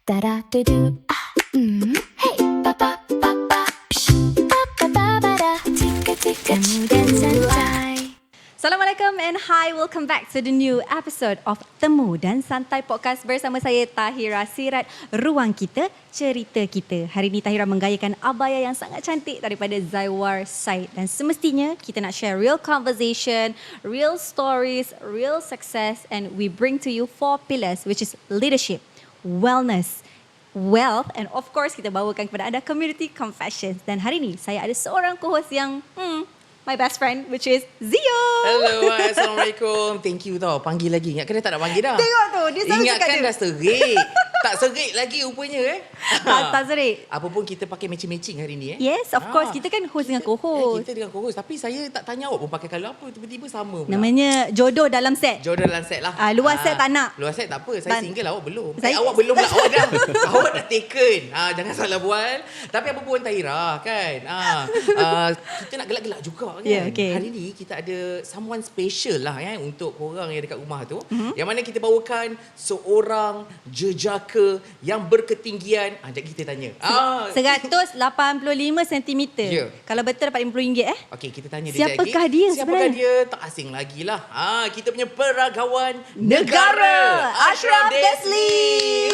Da da do do ah hey pa pa pa pa pa pa pa ba da tika tika Temu dan Santai. Assalamualaikum and hi, welcome back to the new episode of Temu dan Santai Podcast bersama saya Tahira Sirat, Ruang Kita, Cerita Kita. Hari ini Tahira menggayakan abaya yang sangat cantik daripada Zywar Said dan semestinya kita nak share real conversation, real stories, real success and we bring to you 4 pillars which is leadership, wellness, wealth and of course kita bawakan kepada anda community confessions. Dan hari ini saya ada seorang co-host yang my best friend which is Zio. Hello, Assalamualaikum. Thank you tau. Panggil lagi. Ingatkan dah tak nak panggil dah. Tengok tu, dia selalu cakap Ingatkan dia. dah serik. Tak serik lagi rupanya Tak serik. Apa pun kita pakai matching-matching hari ni Yes, of course. Kita kan host dengan co-host. Kita dengan co-host. Tapi saya tak tanya awak pun pakai kalau apa. Tiba-tiba sama pula. Namanya jodoh dalam set. Jodoh dalam set lah. Luar set tak nak. Luar set tak apa. Saya single, awak belum. Saya- Awak belum lah. Awak dah. Awak dah taken. Jangan salah bual. Tapi apa pun Tahira kan. Kita nak gelak-gelak juga kan. Yeah, okay. Hari ni kita ada someone special lah kan untuk korang yang dekat rumah tu. Yang mana kita bawakan seorang jejaka yang berketinggian. Jap kita tanya. 185 cm. Ya. Kalau betul dapat RM50 Okey, kita tanya Siapakah dia dia lagi. Siapakah sebenarnya? dia? Tak asing lagi lah. Kita punya peragawan Negara, Ashraf Desli.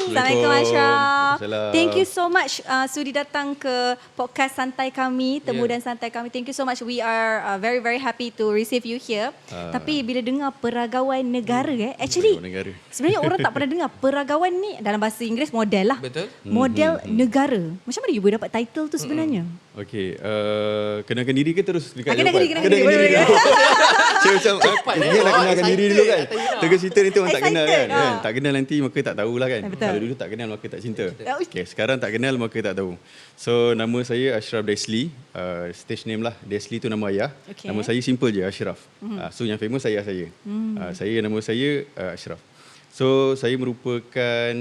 Assalamualaikum Ashraf. Waalaikumsalam. Thank you so much sudi datang ke podcast santai kami, Temu dan Santai kami. Thank you so much. We are very very happy to receive you here. Tapi bila dengar peragawan negara actually Peragawan negara. sebenarnya orang tak pernah dengar peragawan ni dalam bahasa Inggeris model lah. Betul. Model negara. Macam mana you boleh dapat title tu sebenarnya? Okey, kenalkan diri ke terus dekat Kenalkan jawapan? diri. Kenalkan diri. Saya macam Cepat dia nak kenalkan diri dulu kan. Excited. Tengah cerita nanti orang tak kenal Excited, kan. Tak kenal nanti maka tak tahulah kan. Betul. Kalau dulu tak kenal maka tak cinta. Betul. Okey, sekarang tak kenal maka tak tahu. So nama saya Ashraf Desli. Stage name lah. Desli tu nama ayah. Okey. Nama saya simple je Ashraf. So yang famous saya. Nama saya Ashraf. So saya merupakan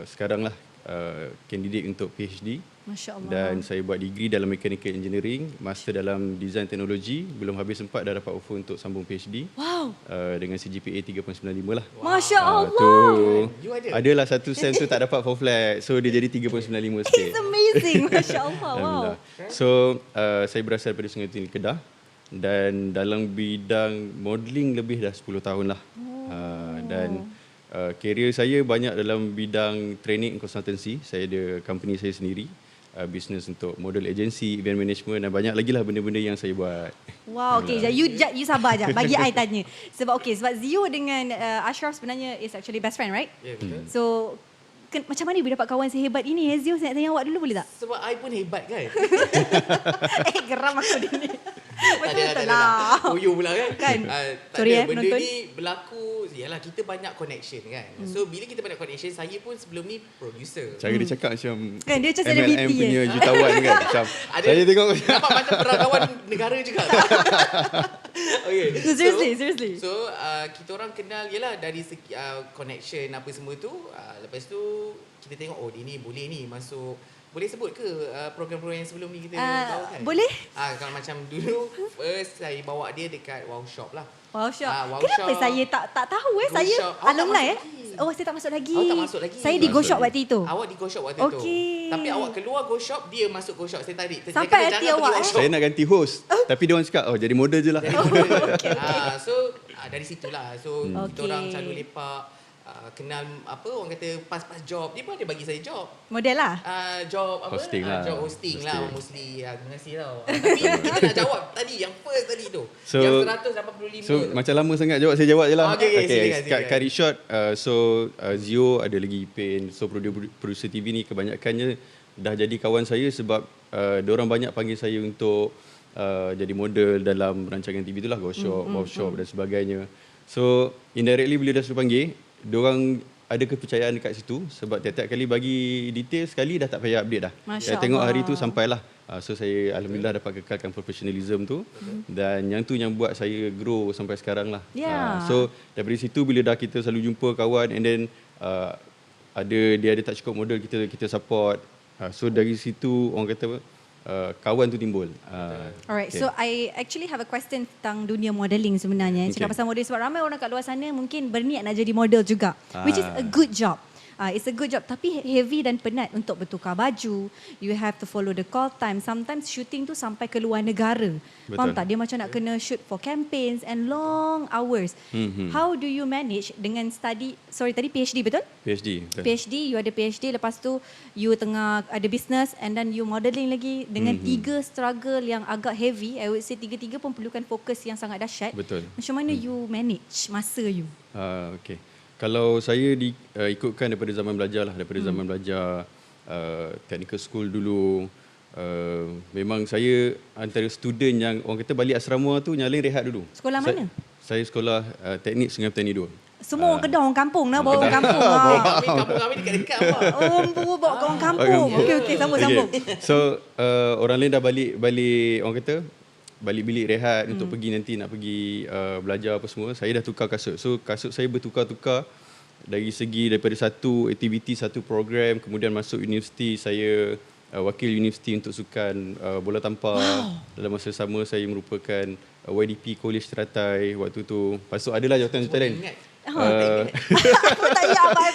sekarang lah kandidat untuk PhD. Masya Allah. Dan saya buat degree dalam Mechanical Engineering, master dalam Design Teknologi. Belum habis sempat dah dapat offer untuk sambung PhD. Wow. Dengan CGPA 3.95 lah. Masya Allah. Tu You ada? adalah satu sen tu tak dapat for flat. So dia jadi 3.95 sikit. It's amazing. Masya Allah. Wow. Alhamdulillah. So saya berasal daripada Sungai Tinggi Kedah dan dalam bidang modelling lebih dah 10 tahun lah. Dan career saya banyak dalam bidang training and consultancy. Saya ada company saya sendiri. Business untuk model agency, event management dan banyak lagi lah benda-benda yang saya buat. Wow, okay. You sabar je. Bagi I tanya. Sebab Zio dengan Ashraf sebenarnya is actually best friend, right? Ya, betul. So, macam mana you dapat kawan sehebat ini? Zio, saya nak tanya awak dulu boleh tak? Sebab I pun hebat kan. Geram aku dia ni. Tak ada Betul lah. Koyo pula kan. Kan? Tak Sorry ada. Benda penonton. ni berlaku. Yalah, kita banyak connection kan. So bila kita banyak connection, saya pun sebelum ni producer. Cara dia cakap macam Kan, dia macam celebrity MLM punya jutawan kan. Macam saya tengok nampak macam peragawan negara juga. Okay. Seriously. So kita orang kenal yalah dari segi connection apa semua tu. Lepas tu kita tengok dia ni boleh ni masuk. Boleh sebut ke program-program yang sebelum ni kita bawakan? Boleh. Kalau macam dulu first saya bawa dia dekat Wow Shop lah. Wow Shop. Wow Kenapa Shop. saya tak tahu Go saya Shop. Awak tak alumni masuk lagi. Oh, saya tak masuk lagi. Awak tak masuk lagi. Saya di Go Shop waktu itu. Awak di Go Shop waktu tu. Okey. Tapi awak keluar Go Shop, dia masuk Go Shop. Saya tarik. Saya Sampai kata, hati jangan awak, pergi Wow Shop. saya nak ganti host. Tapi dia orang cakap jadi model je lah. So dari situlah. So kita orang Okey. selalu lepak. Kenal apa orang kata pas-pas job. Dia pun ada bagi saya job. Model lah. Job apa? Hosting lah. Job hosting lah Hosting. mostly. Terima kasih tau. Tapi kita nak jawab tadi yang first tadi tu. So- yang 185 So tu. macam lama sangat jawab, saya jawab je lah. Okey, silakan. Cut it short. Zio ada lagi Pain. So producer TV ni kebanyakannya dah jadi kawan saya sebab diorang banyak panggil saya untuk jadi model dalam rancangan TV tu lah, Go Shop, Wow Shop dan sebagainya. So indirectly bila dah suruh panggil, diorang ada kepercayaan dekat situ sebab tiap-tiap kali bagi detail sekali dah tak payah update dah. Masya Saya tengok Allah. hari tu sampailah. So saya alhamdulillah dapat kekalkan professionalism tu dan yang tu yang buat saya grow sampai sekarang lah. Ya. So daripada situ bila dah kita selalu jumpa kawan and then dia ada tak cukup modal kita support. So dari situ orang kata apa, kawan tu timbul. Alright, okay. so I actually have a question tentang dunia modelling sebenarnya. Cakap Okay. pasal model sebab ramai orang kat luar sana mungkin berniat nak jadi model juga, which is a good job. It's a good job tapi heavy dan penat untuk bertukar baju. You have to follow the call time. Sometimes shooting tu sampai ke luar negara. Faham tak? Dia macam nak kena shoot for campaigns and long hours. How do you manage dengan study, tadi PhD betul? PhD. Betul. PhD, you ada PhD, lepas tu you tengah ada business and then you modelling lagi dengan tiga struggle yang agak heavy. I would say tiga-tiga pun perlukan fokus yang sangat dahsyat. Betul. Macam mana you manage masa you? Okay. Kalau saya ikutkan daripada zaman belajar lah, daripada zaman belajar technical school dulu, memang saya antara student yang orang kata balik asrama tu nyalin rehat dulu. Sekolah mana? Saya sekolah teknik Sungai Petani 2. Semua orang Kedah, orang kampung lah, bawa orang kampung. Kampung kami dekat-dekat apa. Oh, bawa ke orang kampung. Okey, sambung. So, orang lain dah balik orang kata, balik bilik rehat untuk pergi nanti nak pergi belajar apa semua. Saya dah tukar kasut. So, kasut saya bertukar-tukar dari segi daripada satu aktiviti, satu program, kemudian masuk universiti, saya wakil universiti untuk sukan bola tampar. Dalam masa sama saya merupakan YDP College Teratai waktu tu. Lepas tu adalah jawatan-jawatan lain. Aku tak ingat apa.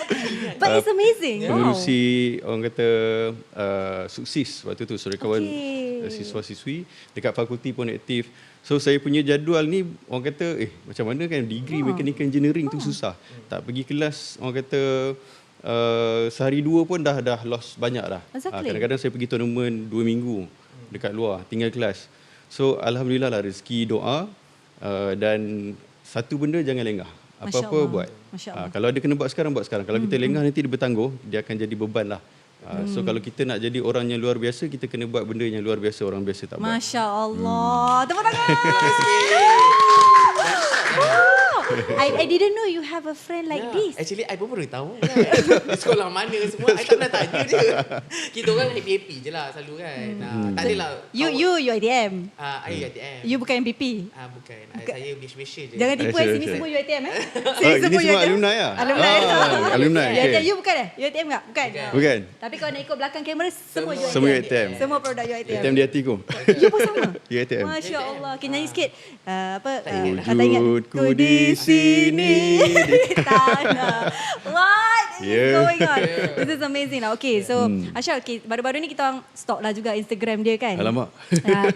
But it's amazing. Pengurusi orang kata suksis waktu tu, saudara kawan siswa-siswi dekat fakulti pun aktif. So saya punya jadual ni orang kata macam mana kan degree mechanical engineering tu susah. Tak pergi kelas orang kata sehari dua pun dah lost banyak dah. Kadang-kadang saya pergi tournament 2 minggu dekat luar tinggal kelas. So alhamdulillah lah rezeki doa dan satu benda jangan lengah. Apa-apa buat. Kalau ada kena buat sekarang, buat sekarang. Kalau kita lengah nanti dia bertangguh, dia akan jadi beban lah. So kalau kita nak jadi orang yang luar biasa, kita kena buat benda yang luar biasa, orang biasa tak buat. Masya Allah. Tepuk tangan. I didn't know you have a friend like this. Actually, I pun baru tahu kan. Di sekolah mana semua, I tak pernah tanya dia. Kita orang happy-happy je lah selalu kan. Tak adalah. You ITM. I ITM. You bukan MPP. Bukan. Saya Malaysia je. Jangan tipu sini semua UiTM Ini semua alumni lah. Alumni. You bukan UiTM tak? Bukan. Tapi kalau nak ikut belakang kamera semua UiTM. Semua UiTM. Semua produk UiTM. UiTM di hatiku. You pun sama. UiTM. Masya Allah. Okay, nyanyi sikit. Wujudku di sini di tanah. What is going on? This is amazing lah. Okay, so Ashraf, baru-baru ni kita orang stalk lah juga Instagram dia kan. Alamak.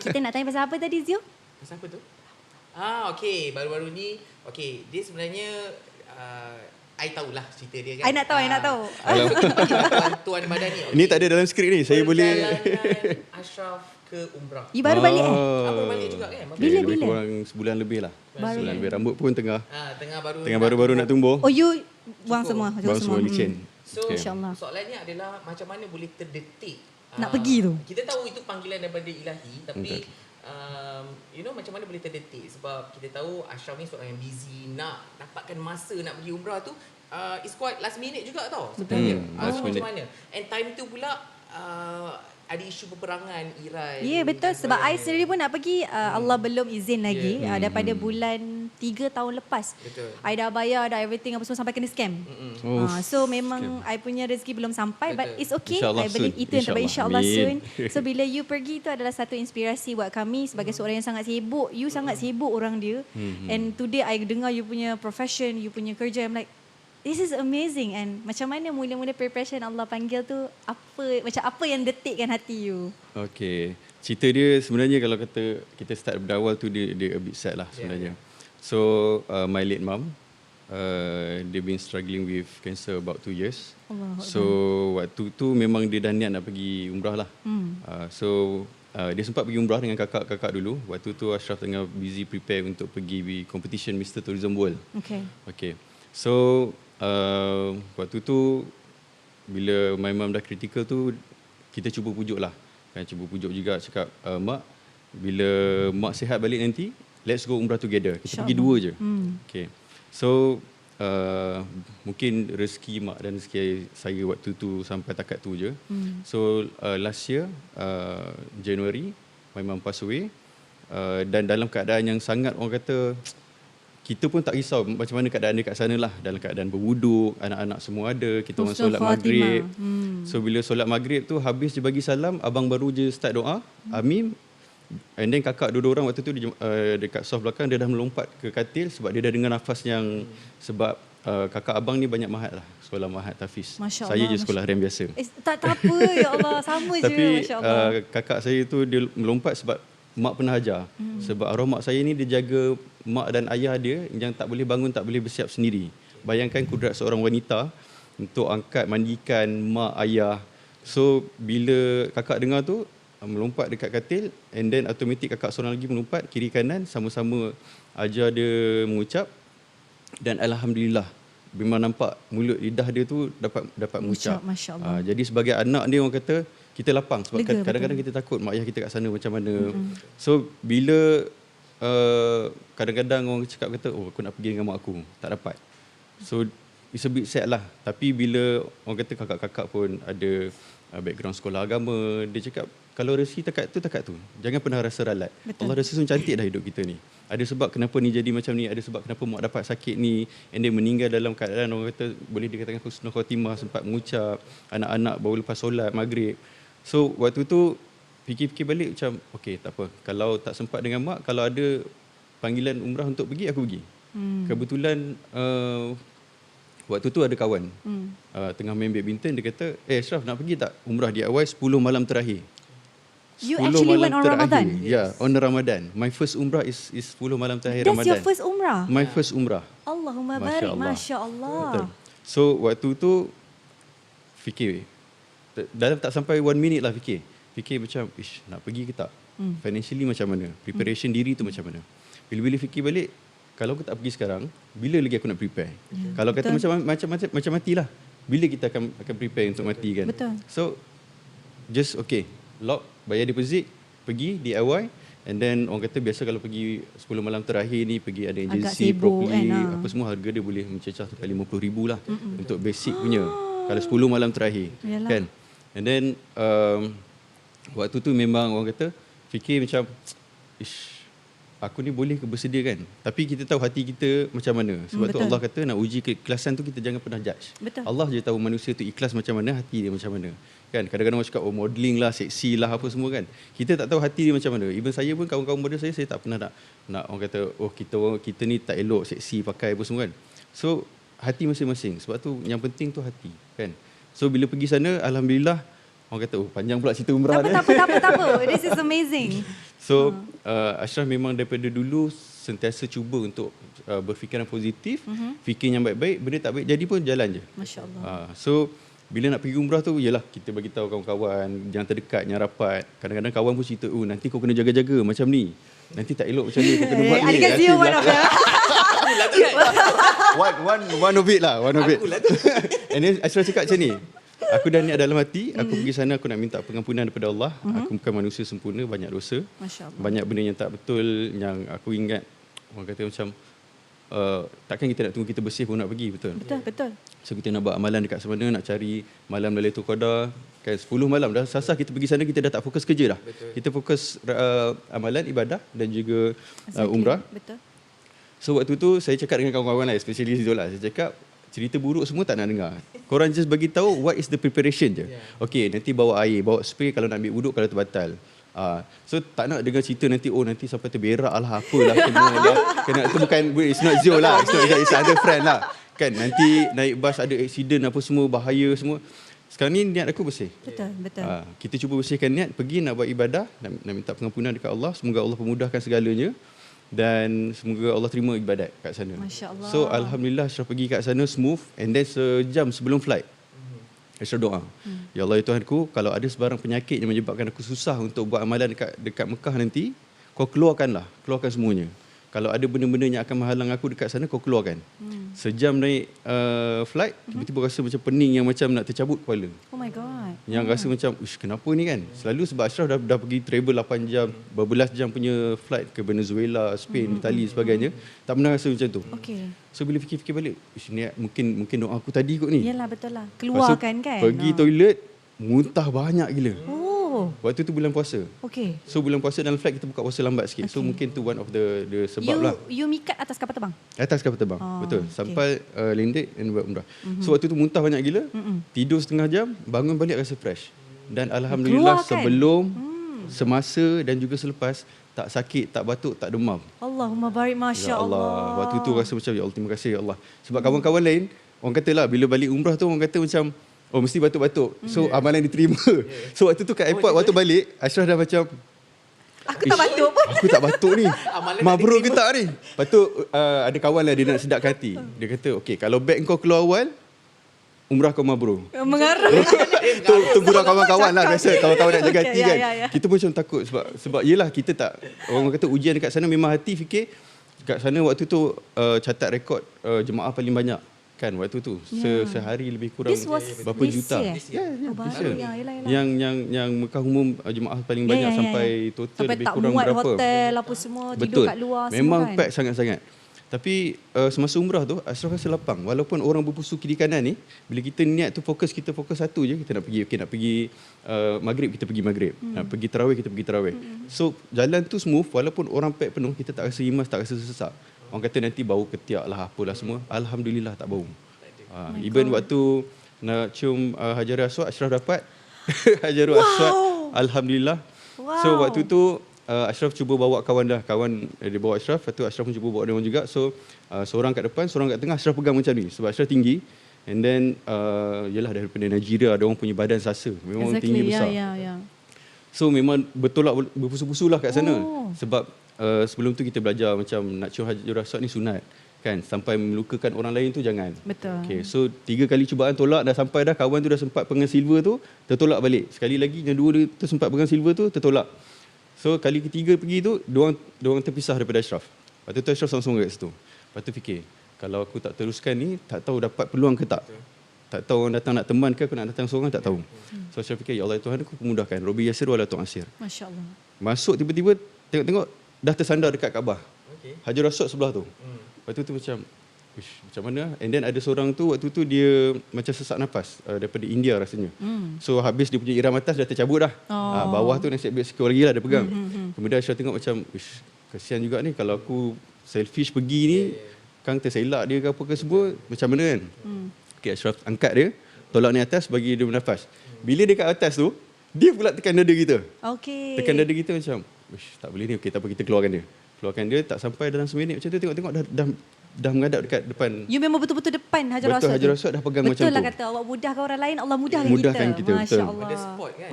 Kita nak tanya pasal apa tadi, Zio? Pasal apa tu? Okey, baru-baru ni, dia sebenarnya I tahulah cerita dia kan. I nak tahu. Tuan badan ni. Ini tak ada dalam skrip ni. Saya boleh Perjalanan Ashraf ke umrah. You baru balik Baru balik juga kan? Bila? Kurang sebulan lebih lah. Sebulan lebih. Rambut pun tengah baru nak tumbuh. Oh, you buang semua? Buang semua licin. So, InsyaAllah. soalannya adalah macam mana boleh terdetik nak pergi tu. Kita tahu itu panggilan daripada ilahi, tapi macam mana boleh terdetik, sebab kita tahu Ashraf ni seorang yang busy, nak dapatkan masa nak pergi umrah tu it's quite last minute juga tau sebenarnya. So macam mana? And time tu pula ada isu peperangan Iran. Ya, betul. Sebab I sendiri pun nak pergi, Allah belum izin lagi. Daripada bulan 3 tahun lepas. Betul. I dah bayar, dah everything apa semua sampai kena scam. So memang I punya rezeki belum sampai. But it's okay. I believe itu yang terbaik, insyaAllah soon. So bila you pergi itu adalah satu inspirasi buat kami sebagai seorang yang sangat sibuk. You sangat sibuk orang dia. And today I dengar you punya profession, you punya kerja, I'm like, this is amazing. And macam mana mula-mula preparation Allah panggil tu, apa yang detikkan hati you? Okay. Cerita dia sebenarnya kalau kata kita start berawal tu dia a bit sad lah sebenarnya. So my late mum, they've been struggling with cancer about 2 years. So waktu tu memang dia dah niat nak pergi umrah lah. Dia sempat pergi umrah dengan kakak-kakak dulu. Waktu tu Ashraf tengah busy prepare untuk pergi competition Mr. Tourism World. Okay. So waktu tu bila my mum dah critical tu, kita cuba pujuk lah. Cuba pujuk juga, cakap mak, bila mak sihat balik nanti, let's go umrah together. Kita pergi dua je. Okay. So mungkin rezeki mak dan rezeki saya waktu tu sampai takat tu je. So last year January, my mum pass away, dan dalam keadaan yang sangat orang kata, kita pun tak risau macam mana keadaan dia kat sana lah. Dalam keadaan berwuduk, anak-anak semua ada, kita orang solat maghrib. So bila solat maghrib tu habis je bagi salam, abang baru je start doa, amin. And then kakak dua orang waktu tu dekat soft belakang, dia dah melompat ke katil sebab dia dah dengar nafas yang sebab kakak abang ni banyak mahat lah. Sekolah mahat tahfiz. Masya Saya Allah, je sekolah rem biasa. Tak apa, ya Allah. Sama je, Tapi Masya Allah. kakak saya tu dia melompat sebab mak pernah ajar. Sebab arwah mak saya ni dia jaga mak dan ayah dia yang tak boleh bangun, tak boleh bersiap sendiri. Bayangkan kudrat seorang wanita untuk angkat, mandikan mak, ayah. So bila kakak dengar tu, melompat dekat katil, and then automatik kakak seorang lagi melompat kiri kanan, sama-sama ajar dia mengucap. Dan alhamdulillah memang nampak mulut lidah dia tu dapat mengucap. Masya Allah. Jadi sebagai anak dia, orang kata kita lapang sebab Lega, kadang-kadang kita takut mak ayah kita kat sana macam mana. So bila kadang-kadang orang cakap kata, oh aku nak pergi dengan mak aku, tak dapat. So it's a bit sad lah. Tapi bila orang kata kakak-kakak pun ada background sekolah agama, dia cakap kalau rezeki takat tu. Jangan pernah rasa ralat. Betul. Allah rasa cantik dah hidup kita ni. Ada sebab kenapa ni jadi macam ni, ada sebab kenapa mak dapat sakit ni, and then meninggal dalam keadaan orang kata boleh dikatakan husnul khatimah, sempat mengucap, anak-anak baru lepas solat maghrib. So waktu tu fikir-fikir balik macam okey, tak apa. Kalau tak sempat dengan mak, kalau ada panggilan umrah untuk pergi, aku pergi. Kebetulan waktu tu ada kawan tengah main badminton, dia kata, Ashraf nak pergi tak umrah DIY 10 malam terakhir. You actually went on Ramadan? Yeah, on Ramadan. My first umrah is 10 malam terakhir That's Ramadan. your first umrah? My first umrah. Allahumma barik, Masya Allah. Betul. So waktu tu fikir, dalam tak sampai 1 minute lah fikir macam, nak pergi ke tak? Financially macam mana? Preparation diri tu macam mana? Bila-bila fikir balik, kalau aku tak pergi sekarang, bila lagi aku nak prepare? Kalau kata macam matilah, bila kita akan prepare untuk mati kan? Betul. So just okay, lock, bayar deposit, pergi DIY, and then orang kata biasa kalau pergi 10 malam terakhir ni, pergi ada agency sibuk properly, kan, apa semua harga dia boleh mencecah sampai 50,000 lah untuk basic punya. Kalau 10 malam terakhir. Yalah. Kan? And then waktu tu memang orang kata fikir macam, aku ni boleh ke bersedia kan? Tapi kita tahu hati kita macam mana. Sebab tu betul. Allah kata nak uji keikhlasan tu, kita jangan pernah judge. Betul. Allah je tahu manusia tu ikhlas macam mana, hati dia macam mana. Kan? Kadang-kadang orang cakap, oh modelling lah, seksi lah, apa semua kan. Kita tak tahu hati dia macam mana. Even saya pun, kawan-kawan model saya tak pernah nak orang kata, oh kita ni tak elok, seksi pakai apa semua kan. So hati masing-masing. Sebab tu yang penting tu hati kan. So bila pergi sana, alhamdulillah, orang kata, oh panjang pula cerita umrah Tak apa. This is amazing. So Ashraf memang daripada dulu sentiasa cuba untuk berfikiran positif, fikir yang baik-baik, benda tak baik jadi pun jalan je. Masya Allah. So bila nak pergi umrah tu, yalah kita bagi tahu kawan-kawan yang terdekat, yang rapat. Kadang-kadang kawan pun cerita, oh nanti kau kena jaga-jaga macam ni. Nanti tak elok macam ni, kau kena buat ni. Adik Zio one of them. One of it lah. And then Ashraf cakap macam ni, aku dah niat dalam hati, aku pergi sana, aku nak minta pengampunan daripada Allah. Aku bukan manusia sempurna, banyak dosa. Masya Allah. Banyak benda yang tak betul, yang aku ingat, orang kata macam, takkan kita nak tunggu kita bersih pun nak pergi, betul? Betul. So kita nak buat amalan dekat sana, nak cari malam Lailatul Qadar, kan 10 malam dah sasar kita pergi sana, kita dah tak fokus kerja dah. Betul. Kita fokus amalan, ibadah dan juga umrah. Betul. So waktu tu saya cakap dengan kawan-kawan lah, especially Zola, saya cakap cerita buruk semua tak nak dengar. Korang just bagi tahu what is the preparation je. Okay, nanti bawa air, bawa spray kalau nak ambil wuduk, kalau terbatal. So tak nak dengar cerita nanti, oh nanti sampai terberak lah, apalah semua lah. Kena, itu bukan, it's not Zio lah, it's other friend lah. Kan, nanti naik bas ada accident apa semua, bahaya semua. Sekarang ni niat aku bersih. Betul. Kita cuba bersihkan niat, pergi nak buat ibadah, nak minta pengampunan dekat Allah. Semoga Allah pemudahkan segalanya. Dan semoga Allah terima ibadat kat sana. Masya Allah. So Alhamdulillah Ashraf pergi kat sana smooth, and then sejam sebelum flight Ashraf doa, ya Allah ya Tuhanku, kalau ada sebarang penyakit yang menyebabkan aku susah untuk buat amalan dekat Mekah nanti, kau keluarkan semuanya. Kalau ada benda-benda yang akan menghalang aku dekat sana, kau keluarkan. Sejam naik flight, tiba-tiba rasa macam pening yang macam nak tercabut kepala. Oh my God. Yang rasa macam, kenapa ni kan? Selalu sebab Ashraf dah pergi travel 8 jam, berbelas jam punya flight ke Venezuela, Spain, Itali sebagainya. Tak pernah rasa macam tu. Okay. So bila fikir-fikir balik, ni mungkin doa aku tadi kot ni. Yalah, betul lah. Keluarkan kan. Pergi toilet, muntah banyak gila. Oh. Waktu tu bulan puasa. Okay. So bulan puasa dalam flight kita buka puasa lambat sikit. So mungkin tu one of the sebab lah. You mikat atas kapal terbang? Atas kapal terbang. Betul. Okay. Sampai landed dan buat umrah. So waktu tu muntah banyak gila. Tidur setengah jam, bangun balik rasa fresh. Dan alhamdulillah Keluarkan. sebelum, semasa dan juga selepas, tak sakit, tak batuk, tak demam. Allahumma barik, Masya Ya Allah. Allah. Waktu tu rasa macam, ya Allah, terima kasih ya Allah. Sebab kawan-kawan lain, orang kata lah, bila balik umrah tu orang kata macam, oh mesti batuk-batuk. So amalan diterima. So waktu tu kat airport, waktu balik, Ashraf dah macam, Aku tak batuk pun. aku tak batuk ni. Amalan Mabrur tak ke tak ni? Lepas tu ada kawan lah, dia nak sedapkan hati. Dia kata, okay, kalau beg kau keluar awal, umrah kau mabrur. Mengarut. Tu gurau kawan-kawan lah, biasa kawan-kawan nak jaga Okay, hati kan. ya. Kita pun macam takut sebab yelah kita tak, orang kata ujian dekat sana memang hati fikir kat sana waktu tu catat rekod jemaah paling banyak kan waktu tu. Sehari lebih kurang This was berapa this juta. year? Ya, Oh, baru. this year. Ya, yelah. Yang Mekah umum jemaah paling banyak sampai total Sampai lebih tak kurang muat berapa. hotel apa semua, tidur Betul. kat luar Memang semua kan. pack sangat-sangat. Tapi semasa umrah tu Ashraf rasa lapang. Walaupun orang berpusu kiri kanan ni, bila kita niat tu kita fokus satu je. Kita nak pergi maghrib, kita pergi maghrib. Nak pergi tarawih, kita pergi tarawih. So jalan tu smooth walaupun orang pack penuh, kita tak rasa rimas, tak rasa sesak. Orang kata nanti bau ketiak lah apalah semua. Alhamdulillah tak bau. Even waktu nak cium Hajarul Aswad, Ashraf dapat Hajarul Aswad. Alhamdulillah. Wow. So waktu tu Ashraf cuba bawa kawan dia bawa Ashraf, lepas tu Ashraf pun cuba bawa dia orang juga. So seorang kat depan, seorang kat tengah, Ashraf pegang macam ni sebab Ashraf tinggi. And then yalah daripada Nigeria, ada orang punya badan sasa, memang tinggi besar. Ya. So memang bertolak berpusu-pusu lah kat sana. Oh. Sebab sebelum tu kita belajar macam nak cium Hajarul Aswad ni sunat kan, sampai melukakan orang lain tu jangan. Betul. Okay, so 3 kali cubaan tolak, dah sampai dah, kawan tu dah sempat pegang silver tu, tertolak balik. Sekali lagi yang dua dia tu sempat pegang silver tu, tertolak. So kali ketiga pergi tu, diorang terpisah daripada Ashraf. Lepas tu Ashraf sama-sama kat situ. Lepas tu fikir, kalau aku tak teruskan ni, tak tahu dapat peluang ke tak. Tak tahu orang datang nak teman ke, aku nak datang seorang, tak tahu. So Ashraf fikir, ya Allah Tuhan aku mudahkan. Robi Yasir wala tu'asir. Masya Allah. Masuk tiba-tiba, tengok-tengok, dah tersandar dekat Kaabah. Okay. Hajarul Aswad sebelah tu. Lepas tu macam, macam mana? And then ada seorang tu, waktu tu dia macam sesak nafas daripada India rasanya. So habis dia punya iram atas dah tercabut dah. Bawah tu nasib baik sikit lagi lah dia pegang. Kemudian Ashraf tengok macam, kesian juga ni kalau aku selfish pergi ni, kan terselak dia ke apa ke semua, macam mana kan? Okay, Ashraf angkat dia, tolak ni atas, bagi dia bernafas. Bila dia kat atas tu, dia pula tekan dada kita. Okey. Tekan dada kita macam, tak boleh ni, okay, tak apa, kita keluarkan dia. Keluarkan dia, tak sampai dalam seminit macam tu, tengok-tengok dah menghadap dekat depan. You memang betul-betul depan Hajarul Aswad. Betul, Hajarul Aswad dah pegang macam tu. Betul lah kata, awak mudahkan orang lain, Allah mudahkan Mudahkan kita, Masya betul. Allah. Ada spot kan.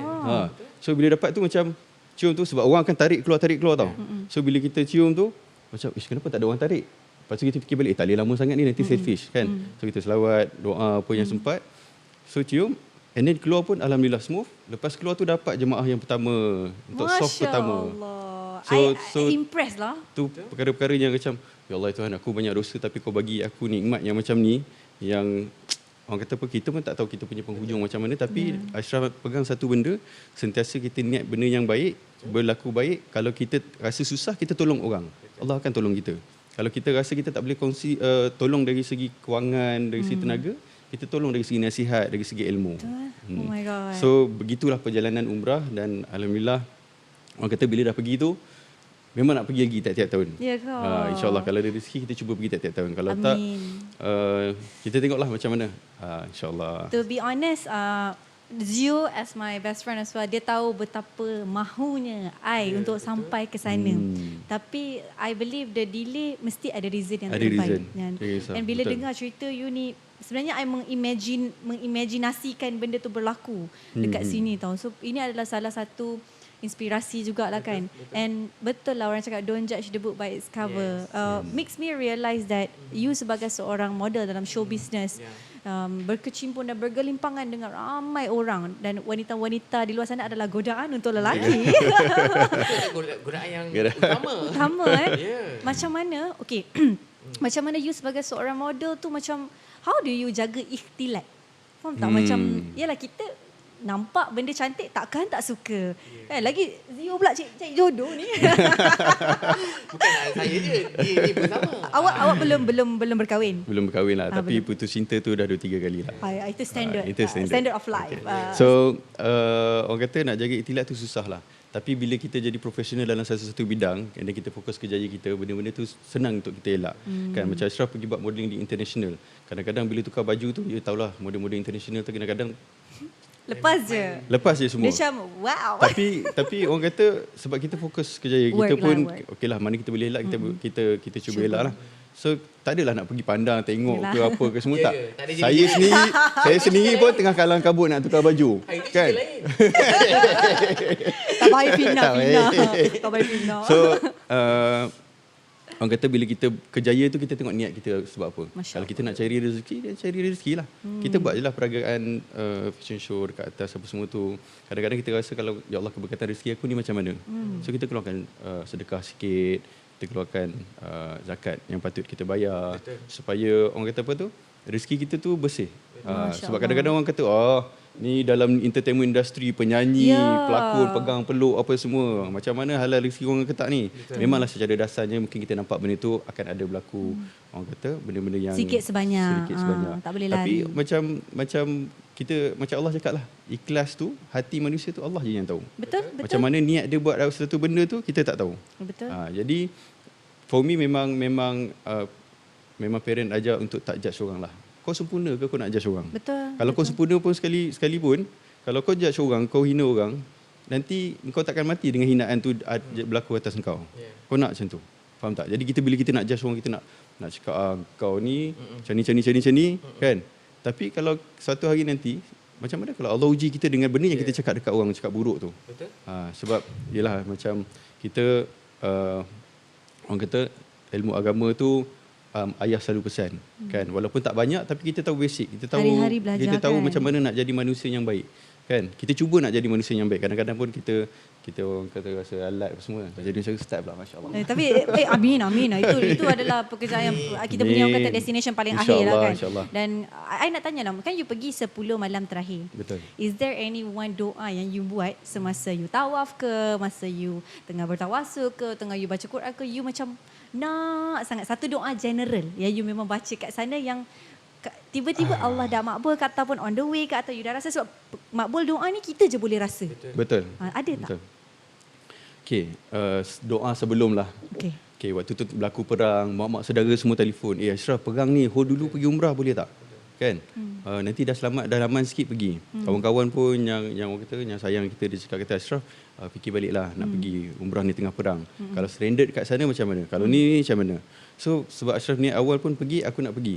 So bila dapat tu macam cium tu, sebab orang akan tarik keluar tau. So bila kita cium tu macam, kenapa tak ada orang tarik? Lepas tu kita fikir balik, tak boleh lama sangat ni, nanti selfish kan. So kita selawat, doa apa yang sempat. So cium, and then keluar pun alhamdulillah smooth. Lepas keluar tu dapat jemaah yang pertama, untuk soft pertama. Masya Allah. So I impressed lah. tu perkara-perkara yang macam, ya Allah Tuhan, aku banyak dosa tapi kau bagi aku nikmat yang macam ni, yang orang kata apa, kita pun tak tahu kita punya penghujung macam mana, tapi Ashraf pegang satu benda, sentiasa kita niat benda yang baik, berlaku baik. Kalau kita rasa susah, kita tolong orang, Allah akan tolong kita. Kalau kita rasa kita tak boleh kongsi, tolong dari segi kewangan, dari segi tenaga, kita tolong dari segi nasihat, dari segi ilmu. Oh my God. So begitulah perjalanan umrah, dan alhamdulillah orang kata bila dah pergi tu memang nak pergi lagi tiap-tiap tahun. Ya ke? InsyaAllah kalau ada rezeki kita cuba pergi tiap-tiap tahun. Kalau tak, kita tengoklah macam mana. InsyaAllah. To be honest, Zio as my best friend as well, dia tahu betapa mahunya I untuk sampai ke sana. Tapi I believe the delay mesti ada reason yang Ada terbaik. reason. Kan? Jangan risau. And bila Betul. dengar cerita you ni, sebenarnya I mengimajinasikan benda tu berlaku dekat sini tau. So ini adalah salah satu inspirasi jugalah kan. And betul lah orang cakap don't judge the book by its cover. Makes me realise that you sebagai seorang model dalam show business, berkecimpung dan bergelimpangan dengan ramai orang, dan wanita-wanita di luar sana adalah godaan untuk lelaki. Godaan yang utama. Macam mana? Okay. Macam mana you sebagai seorang model tu, macam how do you jaga ikhtilat? Faham tak? Macam yalah kita nampak benda cantik, takkan tak suka. Lagi Zio pula cari jodoh ni. Bukan saya je, dia ni bersama. Awak belum berkahwin. Belum berkahwin lah, tapi belum. putus cinta tu dah 2-3 kali lah. Itu standard. Itu Standard of life. So orang kata nak jaga iktilat tu susah lah. Tapi bila kita jadi profesional dalam satu-satu bidang, dan kita fokus kerjaya kita, benda-benda tu senang untuk kita elak. Kan macam Ashraf pergi buat modeling di international. Kadang-kadang bila tukar baju tu, you tahulah model-model international tu kadang-kadang Lepas je. Lepas je semua. Dia macam wow. Tapi orang kata sebab kita fokus kerjaya kita Work pun lah, work. okeylah mana kita boleh elak kita cuba elak lah. So tak adalah nak pergi pandang tengok ke apa ke semua Ya tak. ke? Tak ada Saya sendiri pun tengah kalang kabut nak tukar baju. Hari ni Kan? cerita lain. Tak baik Fina. Tak baik. Tak baik Fina. So orang kata bila kita kerjaya tu kita tengok niat kita sebab apa. Masya Kalau kita nak cari rezeki, dia cari rezeki lah. Kita buat je lah peragaan fashion show dekat atas apa semua tu. Kadang-kadang kita rasa kalau ya Allah keberkatan rezeki aku ni macam mana. So kita keluarkan sedekah sikit, kita keluarkan zakat yang patut kita bayar. Betul. Supaya orang kata apa tu, rezeki kita tu bersih. Masya Sebab Allah. kadang-kadang orang kata ni dalam entertainment industry, penyanyi, Ya. pelakon, pegang peluk apa semua. Macam mana halal rezeki orang ke tak ni? Memanglah secara dasarnya mungkin kita nampak benda tu akan ada berlaku. Orang kata benda-benda yang Sikit sebanyak. Sedikit sebanyak. Tak boleh Tapi lari. macam kita macam Allah cakap lah, ikhlas tu hati manusia tu Allah je yang tahu. Betul. Macam mana niat dia buat satu benda tu kita tak tahu. Betul. Jadi for me memang parent ajar untuk tak judge orang lah. Kau sempurna ke kau nak judge orang? Betul. Kalau kau sempurna pun sekalipun, kalau kau judge orang, kau hina orang, nanti kau takkan mati dengan hinaan tu berlaku atas kau. Yeah. Kau nak macam tu. Faham tak? Jadi bila kita nak judge orang, kita nak cakap kau ni macam ni kan? Tapi kalau satu hari nanti, macam mana kalau Allah uji kita dengan benda yang kita cakap dekat orang, cakap buruk tu? Betul. Sebab yelah macam kita orang kata ilmu agama tu ayah selalu pesan kan, walaupun tak banyak tapi kita tahu basic, kita tahu Hari-hari belajar, kita tahu kan? macam mana nak jadi manusia yang baik kan. Kita cuba nak jadi manusia yang baik, kadang-kadang pun kita orang kata rasa alat apa semua. Jadi macam start pula masya-Allah. Tapi amin. Itu adalah pekerjaan yang kita punya orang kata destination paling akhir lah InsyaAllah, kan. insyaAllah. Dan I nak tanya lah, kan you pergi 10 malam terakhir. Betul. Is there any one doa yang you buat semasa you tawaf ke, masa you tengah bertawasul ke, tengah you baca Quran ke, you macam nak sangat satu doa general yang you memang baca kat sana yang tiba-tiba Allah dah makbul ke ataupun on the way ke, atau you dah rasa sebab makbul doa ni kita je boleh rasa. Betul. Ada tak? Betul. Okey, doa sebelum lah. Okey. Waktu tu berlaku perang, mak-mak saudara semua telefon. Ashraf, perang ni, hold dulu pergi umrah boleh tak? Kan? Nanti dah selamat, dah aman sikit pergi. Kawan-kawan pun yang orang kata, yang sayang kita, dia cakap kata, Ashraf, fikir baliklah nak pergi umrah ni tengah perang. Kalau stranded kat sana macam mana? Kalau ni macam mana? So, sebab Ashraf ni awal pun pergi, aku nak pergi.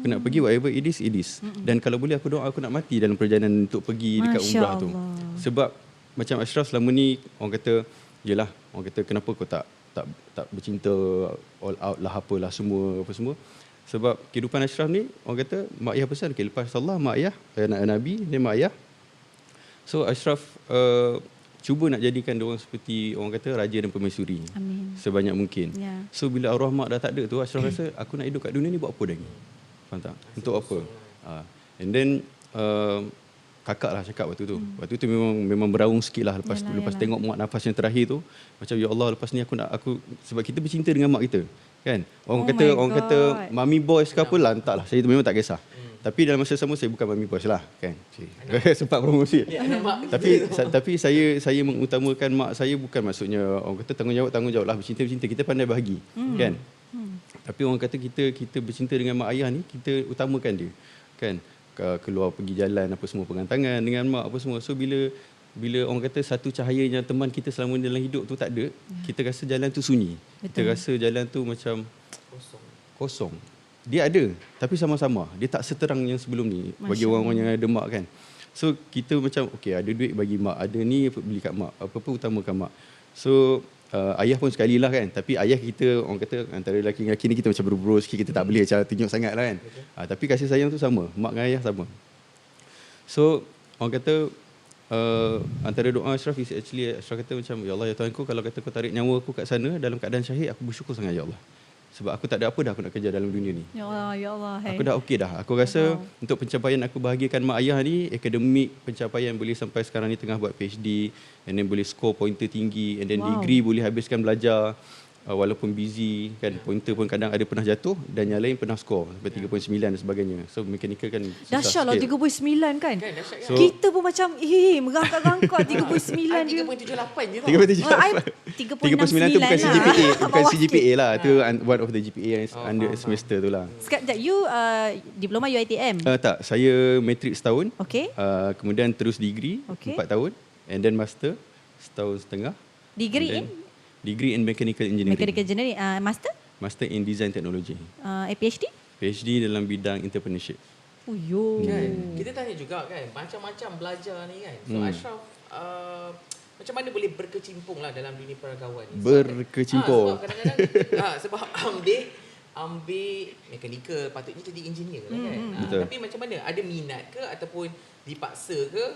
Aku nak pergi, whatever it is. Dan kalau boleh aku doa, aku nak mati dalam perjalanan untuk pergi dekat Masya umrah tu. Allah. Sebab macam Ashraf selama ni, orang kata, yelah, orang kata kenapa kau tak bercinta all out lah apalah semua apa semua. Sebab kehidupan Ashraf ni orang kata mak ayah pesan, okay, lepas Allah mak ayah, anak Nabi dia mak ayah. So Ashraf cuba nak jadikan dia orang seperti orang kata raja dan permaisuri. Amin. Sebanyak mungkin. Ya. So bila arwah mak dah tak ada tu, Ashraf rasa aku nak hidup kat dunia ni buat apa lagi? Faham tak? Untuk apa? And then kakak lah cakap waktu tu. Waktu tu memang beraung sikit lah lepas tengok mak nafas yang terakhir tu. Macam ya Allah, lepas ni aku sebab kita bercinta dengan mak kita. Kan? Orang kata mami boys ke apa lah, entahlah. Saya memang tak kisah. Tapi dalam masa sama saya bukan mami boys lah, kan. Sempat promosi. Tapi saya mengutamakan mak saya, bukan maksudnya orang kata tanggungjawab lah, bercinta kita pandai bahagi. Kan? Tapi orang kata kita bercinta dengan mak ayah ni, kita utamakan dia. Kan? Keluar pergi jalan apa semua, pegang tangan dengan mak apa semua. So bila orang kata satu cahaya yang teman kita selama dalam hidup tu tak ada, kita rasa jalan tu sunyi. Betul. Kita rasa jalan tu macam kosong. Dia ada tapi sama-sama. Dia tak seterang yang sebelum ni bagi orang-orang yang ada mak kan. So kita macam okey, ada duit bagi mak, ada ni beli kat mak, apa-apa utamakan mak. So ayah pun sekali lah kan. Tapi ayah kita, orang kata antara lelaki-lelaki ni kita macam berburu sikit, kita tak boleh macam tunjuk sangat lah kan. Tapi kasih sayang tu sama, mak dengan ayah sama. So orang kata antara doa Ashraf is actually, Ashraf kata macam ya Allah ya Tuhanku, kalau kata kau tarik nyawa aku kat sana dalam keadaan syahid, aku bersyukur sangat ya Allah. Sebab aku tak ada apa dah aku nak kerja dalam dunia ni. Ya Allah. Aku dah okey dah. Aku rasa untuk pencapaian aku bahagiakan mak ayah ni, akademik pencapaian boleh sampai sekarang ni tengah buat PhD, and then boleh score pointer tinggi, and then degree boleh habiskan belajar. walaupun busy kan, pointer pun kadang ada pernah jatuh dan yang lain pernah skor sampai 3.9 dan sebagainya. So mechanical kan susah Dahsyat lah sikit. 39 kan. Kan dahsyat kan? So- Kita pun macam merangkak-rangkak 39 dia. 3.78 je tau. 3.9 tu bukan lah. CGPA, bukan Bawah CGPA sikit. lah. Tu one of the GPA yang under faham. semester tu lah. Sekejap, you diploma UiTM. Tak, saya matrik setahun. Okay. Kemudian terus degree Okay. 4 tahun and then master setahun setengah. Degree And in then degree in mechanical engineering. Mechanical Engineering. Master? Master in design technology. PhD? PhD dalam bidang entrepreneurship. Oh, yo. Kan? Kita tanya juga kan, macam-macam belajar ni kan. So Ashraf, macam mana boleh berkecimpung lah dalam dunia peragawan ni? Berkecimpung. Sebab kadang-kadang, sebab ambil mechanical, patutnya jadi engineer lah kan. Betul. Tapi macam mana? Ada minat ke ataupun dipaksa ke?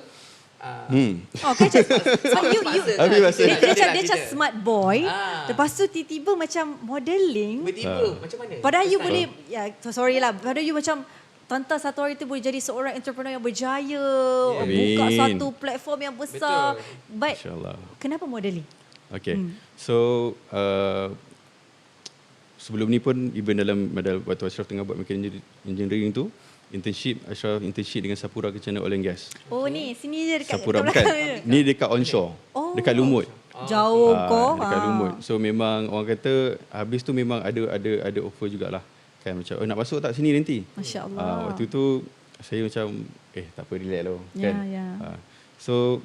Oh, kan so you Habis masa. dia macam smart boy. Ah. Lepas tu tiba-tiba macam modeling. Tiba-tiba macam mana? Padahal you First boleh, time. sorry lah. Padahal you macam tanta satu hari tu boleh jadi seorang entrepreneur yang berjaya. Amin. Buka satu platform yang besar. Betul. But InsyaAllah. kenapa modeling? Okay. So, sebelum ni pun even dalam waktu Ashraf tengah buat mechanical engineering tu, Ashraf internship dengan Sapura Kencana Oil and Gas. Oh ni, sini je dekat Sapura dekat bukan. belakang je. Ni dekat onshore. Oh. Dekat Lumut. Jauh kau. Dekat Lumut. So memang orang kata habis tu memang ada offer jugalah. Kan macam nak masuk tak sini nanti? Masya-Allah. Waktu tu saya macam tak apa, relax lah kan. Ya. So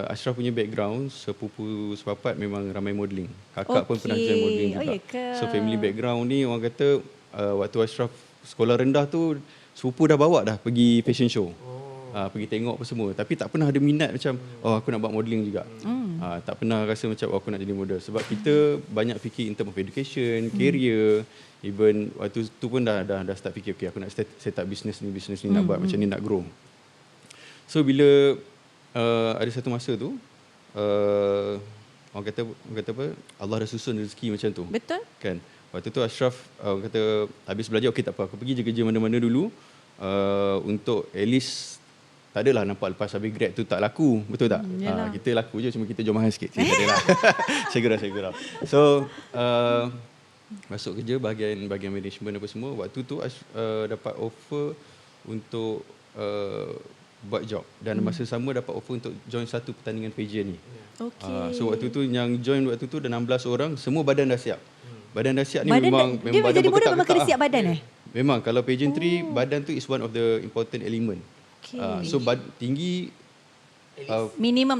Ashraf punya background sepupu sepapat memang ramai modelling. Kakak pun pernah join modelling juga. Oh, ya ke? So family background ni orang kata waktu Ashraf sekolah rendah tu sepupu dah bawa dah pergi fashion show. Pergi tengok apa semua, tapi tak pernah ada minat macam aku nak buat modelling juga. Tak pernah rasa macam aku nak jadi model, sebab kita banyak fikir in term of education, career. Even waktu tu pun dah start fikir aku nak set up business ni nak buat macam ni, nak grow. So bila ada satu masa tu orang kata apa, Allah dah susun rezeki macam tu. Betul. Kan. Waktu tu Ashraf orang kata habis belajar, okey tak apa, aku pergi je kerja mana-mana dulu untuk at least tak adalah nampak lepas habis grad tu tak laku, betul tak? Kita laku je, cuma kita jual mahal sikit. Tak adalah. Saya gurau. So masuk kerja bahagian management apa semua. Waktu tu dapat offer untuk buat job dan masa sama dapat offer untuk join satu pertandingan pageant ni. Okey. So waktu tu yang join waktu tu dah 16 orang, semua badan dah siap. Badan dah siap ni Badan memang dia jadi model memang kena berketak-ketak siap badan Memang kalau pageantry badan tu is one of the important element. Okay. So tinggi Minimum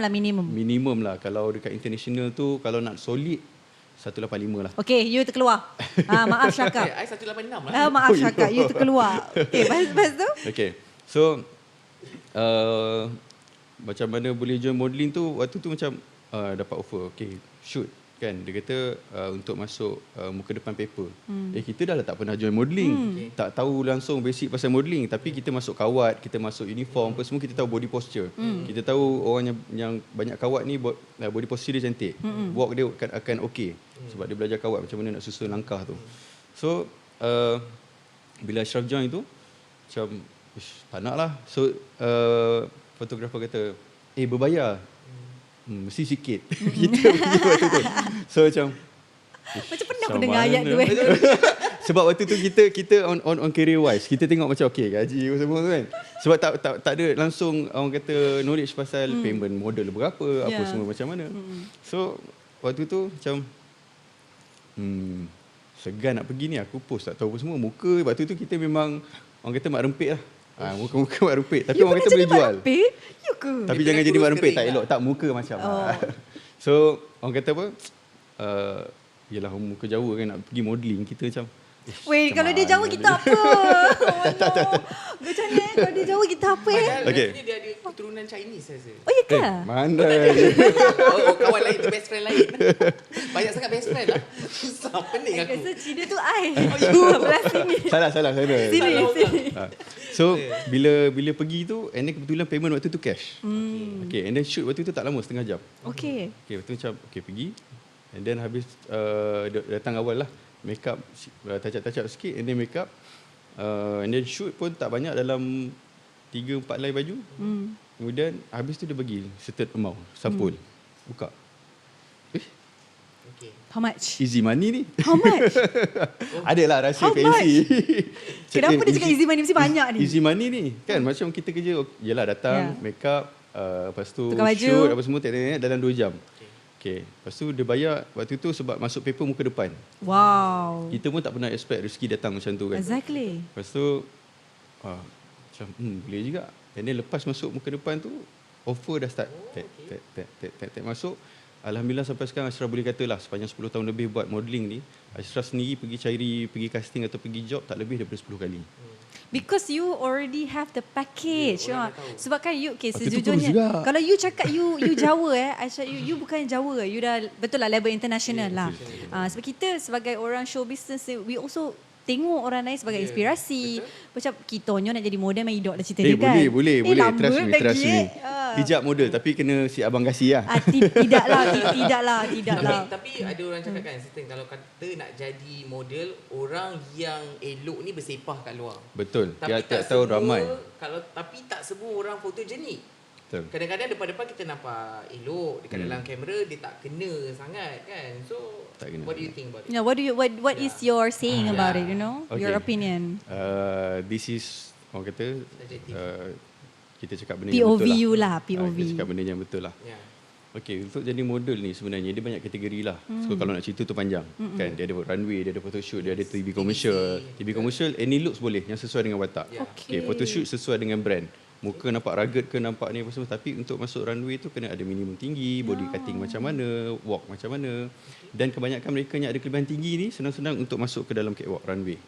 lah. Kalau dekat international tu kalau nak solid 185 lah. Okey, you terkeluar. Maaf Syakak. I 186 lah. Maaf Syakak, you terkeluar. Okey, lepas tu? Okay. So macam mana boleh join modelling tu, waktu tu macam dapat offer, okay, shoot kan. Dia kata untuk masuk muka depan paper. Kita dah tak pernah join modelling. Tak tahu langsung basic pasal modelling, tapi kita masuk kawat, kita masuk uniform, apa semua kita tahu body posture. Kita tahu orang yang banyak kawat ni body posture dia cantik. Walk dia akan okey. Sebab dia belajar kawat macam mana nak susun langkah tu. So bila Ashraf join tu macam tak nak lah. So fotografer kata berbayar. Mesti sikit. Kita pergi waktu tu. So macam pernah aku dengar ayat tu. Sebab waktu tu kita on career wise, kita tengok macam okey gaji semua tu kan. Sebab tak ada langsung orang kata knowledge pasal payment model berapa, apa semua macam mana. So waktu tu macam segan nak pergi ni, aku post tak tahu apa semua. Muka waktu tu kita memang orang kata mak rempit lah. Muka mak rempit. Tapi orang kata boleh jual. You ke? Tapi jangan jadi mak rempit, tak elok. Tak, muka macam. So orang kata apa, yelah muka Jawa kan, nak pergi modelling, kita macam weh, kalau dia Jawa kita apa? Macam mana kalau dia Jawa kita apa? Okay. Dia ada keturunan Chinese saya rasa. Oh ya ke? Mana Kawan lain tu, best friend lain. Banyak sangat best friend lah. Susah, pening aku. Rasa Cina tu I. You belah sini. Salah. Sini. So bila pergi tu, and then kebetulan payment waktu tu cash. Okay, and then shoot waktu tu tak lama, setengah jam. Okay. Okay, waktu macam pergi, and then habis datang awal lah, make up, touch up sikit, and then make up, and then shoot pun tak banyak, dalam 3-4 lai baju. Kemudian habis tu dia bagi certain amount, sampul. Buka. Okay. How much? Easy money ni. How much? Adalah rahsia How fancy. Kenapa dia cakap easy money mesti banyak ni? Easy money ni. Kan macam kita kerja, yelah datang, Yeah. make up, lepas tu Tukar baju. shoot, apa semua dalam 2 jam. Okay. Lepas tu dia bayar waktu tu sebab masuk paper muka depan. Wow. Kita pun tak pernah expect rezeki datang macam tu kan. Exactly. Lepas tu, macam boleh juga. And then lepas masuk muka depan tu, offer dah start. Tek masuk. Alhamdulillah sampai sekarang Ashraf boleh kata lah sepanjang 10 tahun lebih buat modelling ni, Ashraf sendiri pergi casting atau pergi job tak lebih daripada 10 kali. Because you already have the package. orang dah tahu. Sebab kan you, okay, Itu sejujurnya bagus juga. kalau you cakap you Jawa Aisyah, you bukan Jawa, you dah betul lah level international lah. Sebab kita sebagai orang show business, we also tengok orang lain sebagai inspirasi. Macam kitanya nak jadi model main hidup dah cerita dia kan. Boleh. Lambat Trust me. lagi. Hijab model tapi kena si abang kasih lah. Tidaklah. Tapi ada orang cakap kan, certain kalau kata nak jadi model, orang yang elok ni bersepah kat luar. Betul. Tapi Tiap tahun ramai. Tapi tak semua orang fotogenik. Betul. Kadang-kadang depan-depan kita nampak elok, dekat dalam kamera dia tak kena sangat kan. So Tak kena what do you think about it? Yeah, what is your saying about it, you know? Okay. Your opinion. This is orang kata Subjective. kita cakap benda yang betul POV lah. you lah, POV. Kita cakap benda yang betul lah. Ya. Okay, untuk jadi model ni sebenarnya dia banyak kategori lah. So kalau nak cerita tu panjang. Kan dia ada runway, dia ada photoshoot, dia ada TV commercial. TV commercial any looks boleh yang sesuai dengan watak. Ya. Okay, photoshoot sesuai dengan brand. Muka nampak rugged ke nampak ni apa semua, tapi untuk masuk runway tu kena ada minimum tinggi, body cutting macam mana, walk macam mana. Dan kebanyakan mereka yang ada kelebihan tinggi ni senang-senang untuk masuk ke dalam catwalk runway.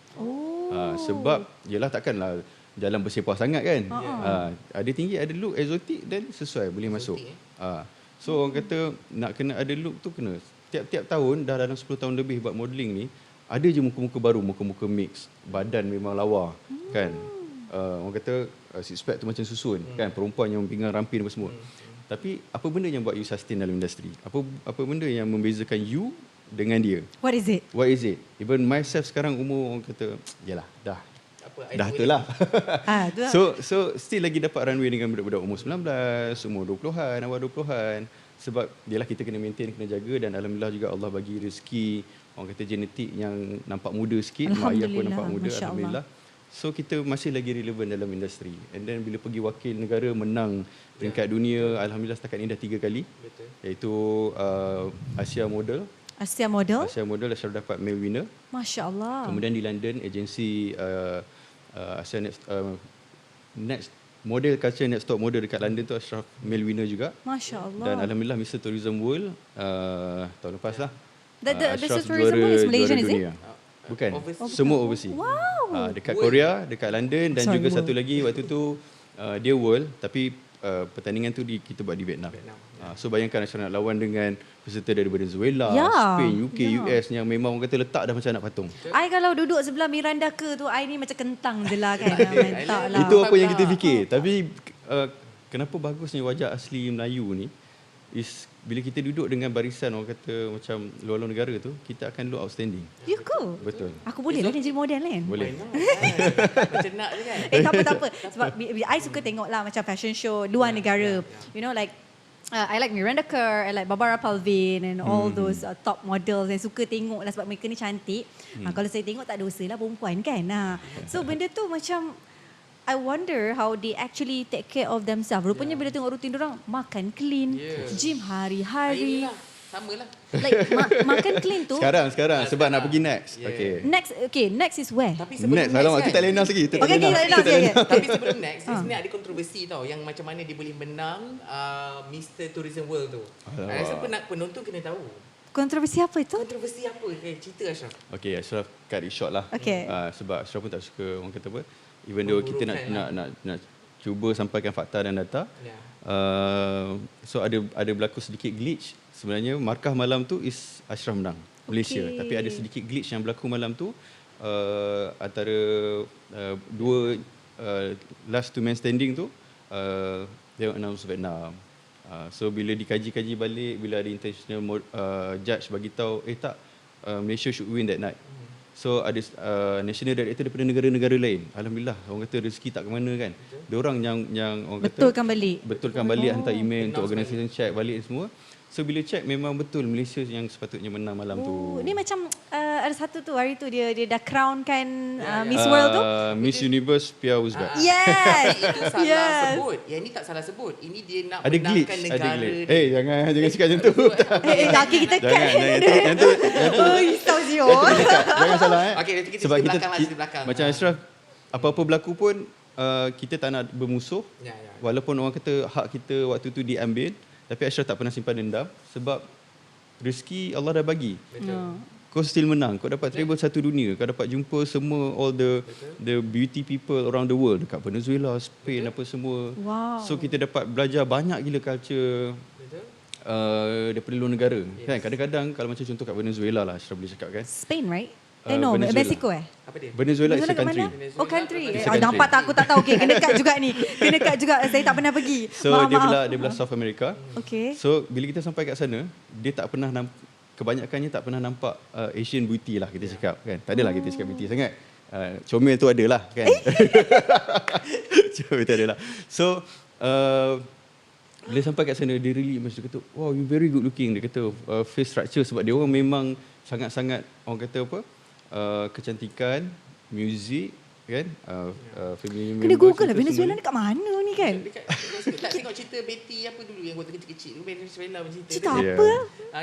Sebab yelah takkanlah jalan bersepah sangat kan. Ada tinggi, ada look eksotik dan sesuai boleh masuk. So orang kata nak kena ada look tu kena tiap-tiap tahun dah dalam 10 tahun lebih buat modelling ni, ada je muka-muka baru, muka-muka mix, badan memang lawa kan. Orang kata six pack tu macam susun kan, perempuan yang pinggang ramping apa semua. Tapi apa benda yang buat you sustain dalam industri? Apa benda yang membezakan you dengan dia? What is it? What is it? Even myself sekarang umur orang kata yalah dah tu lah. Tu lah. So still lagi dapat runway dengan budak-budak umur 19, umur 20-an, awal 20-an. Sebab yalah kita kena maintain, kena jaga, dan alhamdulillah juga Allah bagi rezeki orang kata genetik yang nampak muda sikit, mak ayah pun nampak muda, Masya Allah. alhamdulillah. So kita masih lagi relevan dalam industri. And then bila pergi wakil negara menang peringkat dunia, alhamdulillah setakat ni dah 3 kali. Betul. Iaitu Asia Model. Asia Model. Asia Model Ashraf dapat male winner. Masya Allah. Kemudian di London agensi Asia Next Model Culture Next Top Model dekat London tu Ashraf male winner juga. Masya Allah. Dan alhamdulillah Mr Tourism World tahun lepas lah. The Ashraf Mr. Tourism World is Malaysian, is it? dunia. Bukan, Overseas. semua overseas. Wow. Dekat Korea, dekat London, dan Sorry, juga world. satu lagi waktu tu dia world, tapi pertandingan tu kita buat di Vietnam. So bayangkan Ashraf nak lawan dengan peserta daripada Venezuela, Ya, Spain, UK, ya. US yang memang orang kata letak dah macam anak patung. I kalau duduk sebelah Miranda ke tu, I ni macam kentang je lah kan. Mentak lah. Itu apa yang kita fikir. Tapi kenapa bagusnya wajah asli Melayu ni is bila kita duduk dengan barisan orang kata macam luar-luar negara tu, kita akan look outstanding. You ke? Betul. Aku boleh lah jadi model kan? Boleh. Macam nak je kan. Tak apa. Sebab I suka tengok lah macam fashion show luar negara. You know like I like Miranda Kerr, I like Barbara Palvin and all those top models yang suka tengok lah sebab mereka ni cantik. Kalau saya tengok tak dosa lah perempuan kan. So benda tu macam I wonder how they actually take care of themselves. Rupanya bila tengok rutin orang makan clean, gym hari-hari. Sama lah. Like makan clean tu. Sekarang sebab nak pergi next. Yeah. Okay. Next is where? Tapi sebelum Next, alamak, kita tak boleh announce lagi. Kita tak Okay, boleh kita announce. tak announce. Tapi sebelum next, sebenarnya ada kontroversi tau yang macam mana dia boleh menang Mr. Tourism World tu. Alamak. Rasa penonton kena tahu. Kontroversi apa itu? Kontroversi apa? Cerita Ashraf. Okay, Ashraf cut it short lah. Okay. Sebab Ashraf pun tak suka orang kata apa. Even though kita nak cuba sampaikan fakta dan data. Ya. So ada berlaku sedikit glitch. Sebenarnya markah malam tu is Ashraf menang Malaysia. Okay. Tapi ada sedikit glitch yang berlaku malam tu antara dua last two man standing tu dia announce Vietnam. So bila dikaji-kaji balik, bila ada international judge bagi tahu tak Malaysia should win that night. So ada national director daripada negara-negara lain. Alhamdulillah, orang kata rezeki tak ke mana kan. Diorang yang orang kata Betulkan balik. hantar email untuk organisation check balik semua. So bila check memang betul Malaysia yang sepatutnya menang malam tu. Ni macam ada satu tu hari tu dia dah crown kan Miss World tu. Miss Universe Pia Uzbek. Yes. Itu salah sebut. Yang ni tak salah sebut. Ini dia nak Ada glitch, menangkan ada negara glitch. dia. Jangan cakap macam tu. Laki kita kan. Yang tu Oh, risau Zio. jangan salah Okey, nanti kita Sebab cerita belakang lah, cerita belakang. Macam Ashraf, apa-apa berlaku pun kita tak nak bermusuh. Ya. Walaupun orang kata hak kita waktu tu diambil, tapi Ashraf tak pernah simpan dendam sebab rezeki Allah dah bagi. Betul. Kau still menang. Kau dapat travel satu dunia. Kau dapat jumpa semua all the beauty people around the world dekat Venezuela, Spain apa semua. Wow. So kita dapat belajar banyak gila culture Betul. daripada luar negara. Kan kadang-kadang kalau macam contoh kat Venezuela lah Ashraf boleh cakap kan. Spain, right? No, Venezuela. Mexico Apa dia? Venezuela is a Venezuela kat country. mana? Oh, country. It's a country. Nampak tak aku tak tahu. Okay, kena cut juga ni. Kena cut juga. Saya tak pernah pergi. So Maaf. dia belah South America. Okay. So bila kita sampai kat sana, dia tak pernah kebanyakannya tak pernah nampak Asian beauty lah kita cakap kan. Tak adalah kita cakap beauty sangat. Comel tu adalah kan. Comel tu adalah. So bila sampai kat sana dia really macam kata, wow, you very good looking. Dia kata face structure sebab dia orang memang sangat-sangat orang kata apa? Kecantikan, muzik kan, family Kena members Google lah itu Venezuela semua. ni kat mana ni kan? Tak tengok cerita Betty apa dulu yang waktu kecil-kecil tu Venezuela macam cerita. Cerita Yeah. apa?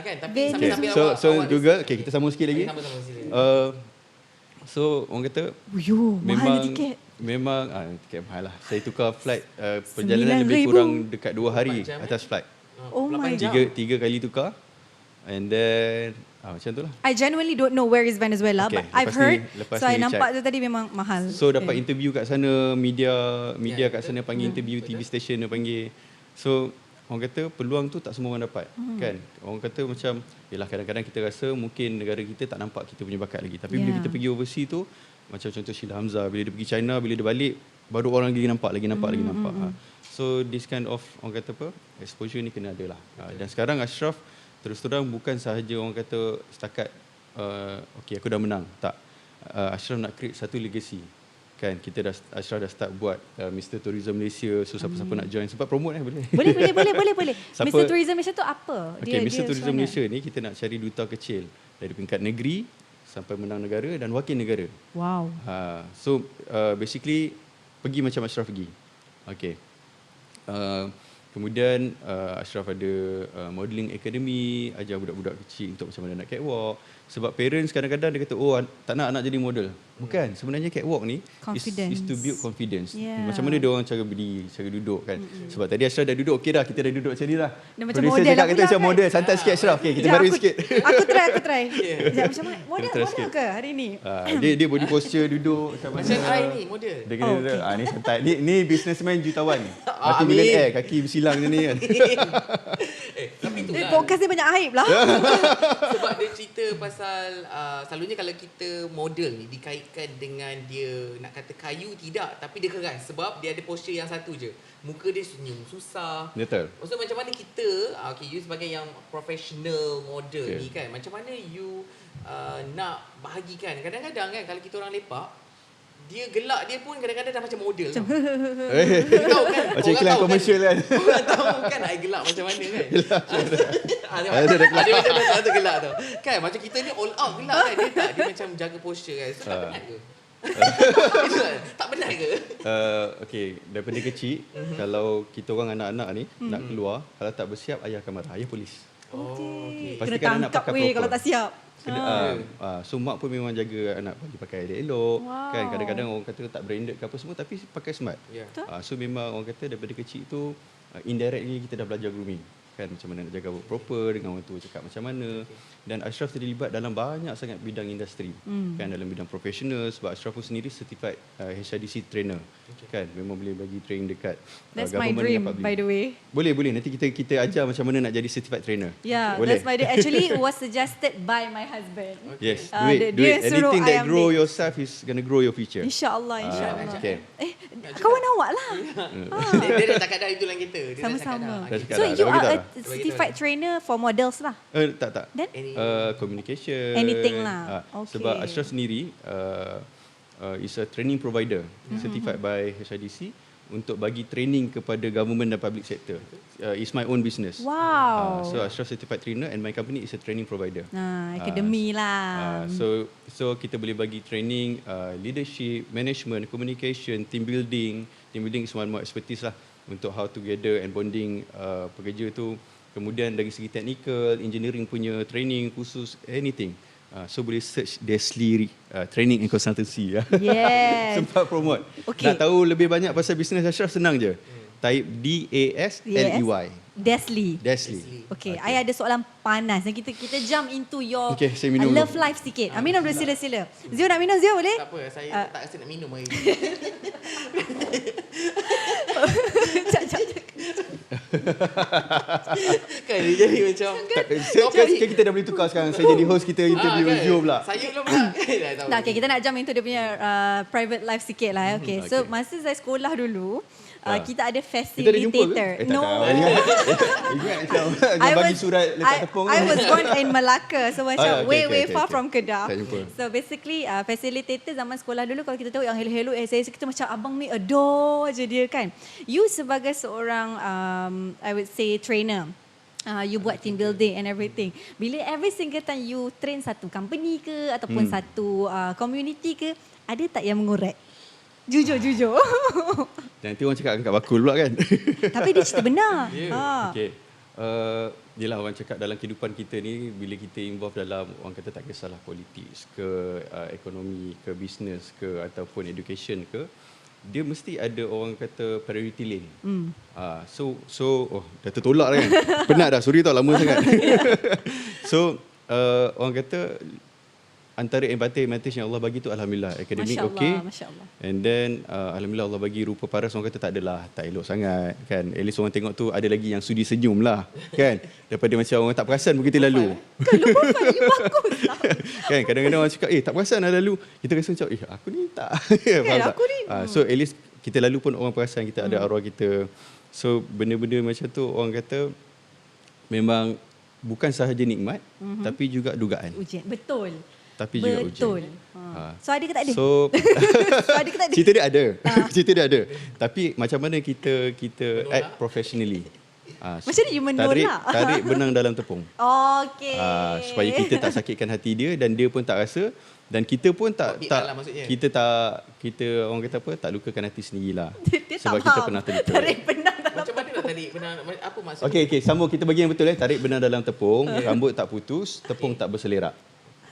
Kan tapi Venus. sampai-sampai So Google, okay, kita sambung sikit lagi. Sama-sama sila. So orang kata Uyuh, mahal ni tiket. memang tiket mahal lah. Saya tukar flight perjalanan lebih 9,000. kurang dekat 2 hari 8 jam, atas flight. Oh my jam. Tiga kali tukar. And then macam tu lah. I genuinely don't know where is Venezuela, Okay, but I've lepas heard. ni- lepas So I ni nampak check. tu tadi memang mahal. So dapat interview kat sana, media kat betul. sana panggil interview, TV station dia panggil. So orang kata peluang tu tak semua orang dapat kan. Orang kata macam yalah kadang-kadang kita rasa mungkin negara kita tak nampak kita punya bakat lagi. Tapi bila Yeah. kita pergi overseas tu macam contoh Sheila Hamzah bila dia pergi China, bila dia balik baru orang lagi nampak. So this kind of orang kata apa? Exposure ni kena ada lah. Dan sekarang Ashraf terus terang bukan sahaja orang kata setakat okey aku dah menang. Tak. Ashraf nak create satu legacy. Kan kita Ashraf dah start buat Mr Tourism Malaysia. So siapa-siapa nak join sempat promote boleh. Boleh. Siapa- Mr. Tourism Malaysia tu apa? Okey, Mr Tourism macam mana? Malaysia ni kita nak cari duta kecil dari peringkat negeri sampai menang negara dan wakil negara. Wow. So basically pergi macam Ashraf pergi. Okey. Kemudian Ashraf ada modelling academy, ajar budak-budak kecil untuk macam mana nak catwalk. Sebab parents kadang-kadang dia kata, oh tak nak anak jadi model. Bukan, sebenarnya catwalk ni is to build confidence. Yeah. Macam mana dia orang cara berdiri, cara duduk kan. Sebab tadi Ashraf dah duduk, okey dah, kita dah duduk macam ni dah. Dia macam Producer model cakap lah kita pula macam kan? model, santai sikit Ashraf. Okey, kita Sekejap, baru aku- sikit. Aku try. Sekejap, macam mana? Model ke hari ni? Dia body posture duduk macam Macam mana. I ni model. Dia kena ni santai. Ni businessman jutawan. Mati Amin. millionaire, kaki bersilang macam ni kan. Tapi tu lah. Podcast dia banyak aib lah. Sebab dia cerita pasal selalunya kalau kita model ni dikaitkan dengan dia nak kata kayu tidak tapi dia keras sebab dia ada posture yang satu je. Muka dia senyum susah. Betul. Maksud macam mana kita you sebagai yang professional model Okay. ni kan macam mana you nak bahagikan kadang-kadang kan kalau kita orang lepak dia gelak dia pun kadang-kadang dah macam model tau. Tahu kan? Macam Orang iklan tahu komersial kan. Orang tahu kan I gelak macam mana kan. Ada dah gelak. Dia macam satu gelak tu. Kan macam kita ni all out gelak kan. Dia tak. Dia macam jaga posture kan. So tak penat ke? Itu kan? Tak penat ke? Okay, daripada kecil, kalau kita orang anak-anak ni nak keluar, kalau tak bersiap, ayah akan marah. Ayah polis. Okay. Kena Pastikan anak tangkap pakai weh proper. kalau tak siap. So mak pun memang jaga anak bagi pakai elok. Wow. Kan kadang-kadang orang kata tak branded ke apa semua tapi pakai smart. Ya. So memang orang kata daripada kecil tu indirectly kita dah belajar grooming. Kan macam mana nak jaga proper dengan orang tua cakap macam mana. Dan Ashraf terlibat dalam banyak sangat bidang industri. Kan dalam bidang profesional sebab Ashraf pun sendiri certified HRDC trainer. Kan memang boleh bagi training dekat That's my government dream, dengan public. by the way. Boleh nanti kita ajar macam mana nak jadi certified trainer. Yeah, Boleh. that's my dream. Actually, it was suggested by my husband. Yes, Dia do it. suruh Anything I that grow ambil. yourself is gonna grow your future. InsyaAllah. Okay. Kawan awak lah. Dia dah cakap dah itu dalam kita. Dia dah cakap Sama-sama. dah. Dah cakap So dah, you dah bagi are tahu a certified trainer for models lah. Tak. Then? Communication. Anything lah. Okay. Sebab Ashraf sendiri is a training provider certified by HRDC untuk bagi training kepada government dan public sector. It's my own business. Wow. So Ashraf Certified Trainer and my company is a training provider. Akademi lah. So kita boleh bagi training leadership, management, communication, team building. Team building is one more expertise lah untuk how together and bonding pekerja tu. Kemudian dari segi technical, engineering punya training khusus, anything. So boleh search Desli Training and Consultancy. Yes. Sempat promote. Okay. Nak tahu lebih banyak pasal bisnes Ashraf, senang je. Type DASLEY. Desli. Okay, I ada soalan panas. Kita jump into your Okay, saya minum love dulu. life sikit. Minum dulu, sila. Zio nak minum, Zio boleh? Tak apa, saya tak rasa nak minum hari ni. Jap. Kan dia jadi macam Kita dah boleh tukar sekarang. Saya jadi host, kita interview Zio pula. Saya belum pula. Nah, okay, kita nak jump into dia punya private life sikit lah. Okay. So, Okay. masa saya sekolah dulu, kita ada Kita dah jumpa ke? facilitator. No. Ingat I bagi was- surat letak tepung. I was born in Malacca, so macam okay, way far okay. from Kedah. Tak jumpa. So basically facilitator zaman sekolah dulu, kalau kita tahu yang hello saya kita macam abang ni adore je dia kan. You sebagai seorang I would say trainer, you buat team building and everything. Bila every single time you train satu company ke ataupun satu community ke, ada tak yang mengorek? Jujur. Nanti orang cakap angkat bakul pula kan. Tapi dia cerita benar. Okay. Yelah, orang cakap dalam kehidupan kita ni, bila kita involve dalam, orang kata tak kisahlah politik ke, ekonomi ke, business ke, ataupun education ke, dia mesti ada orang kata priority lane. Dah tertolak kan. Penat dah, sorry tau, lama sangat. So orang kata antara advantage yang Allah bagi tu alhamdulillah, akademik okey. Masya-Allah. And then alhamdulillah Allah bagi rupa paras, orang kata tak adalah, tak elok sangat kan. At least orang tengok tu ada lagi yang sudi senyum lah kan. Daripada macam orang tak perasan pun kita lalu. Kalau profile you bagus lah. Kan kadang-kadang orang cakap tak perasan dah lalu. Kita rasa macam aku ni tak. Faham tak? aku ni. So at least kita lalu pun orang perasan kita ada arwah kita. So benda-benda macam tu orang kata memang bukan sahaja nikmat tapi juga dugaan. Ujian. Betul. Tapi juga ujian. So ada ke tak ada? So Ada ke tak ada? cerita dia ada. Cerita dia ada. Tapi macam mana kita act professionally. Macam mana you menolak? Tarik benang dalam tepung. Okey. Supaya kita tak sakitkan hati dia dan dia pun tak rasa dan kita pun tak lah maksudnya. kita orang kata apa, tak lukakan hati sendirilah. Dia Sebab tak kita faham. pernah terluka. Tarik benang dalam Macam mana nak tarik benar? Apa maksud? Okey, sambung kita bagi yang betul tarik benang dalam tepung, rambut tak putus, tepung tak berselerak.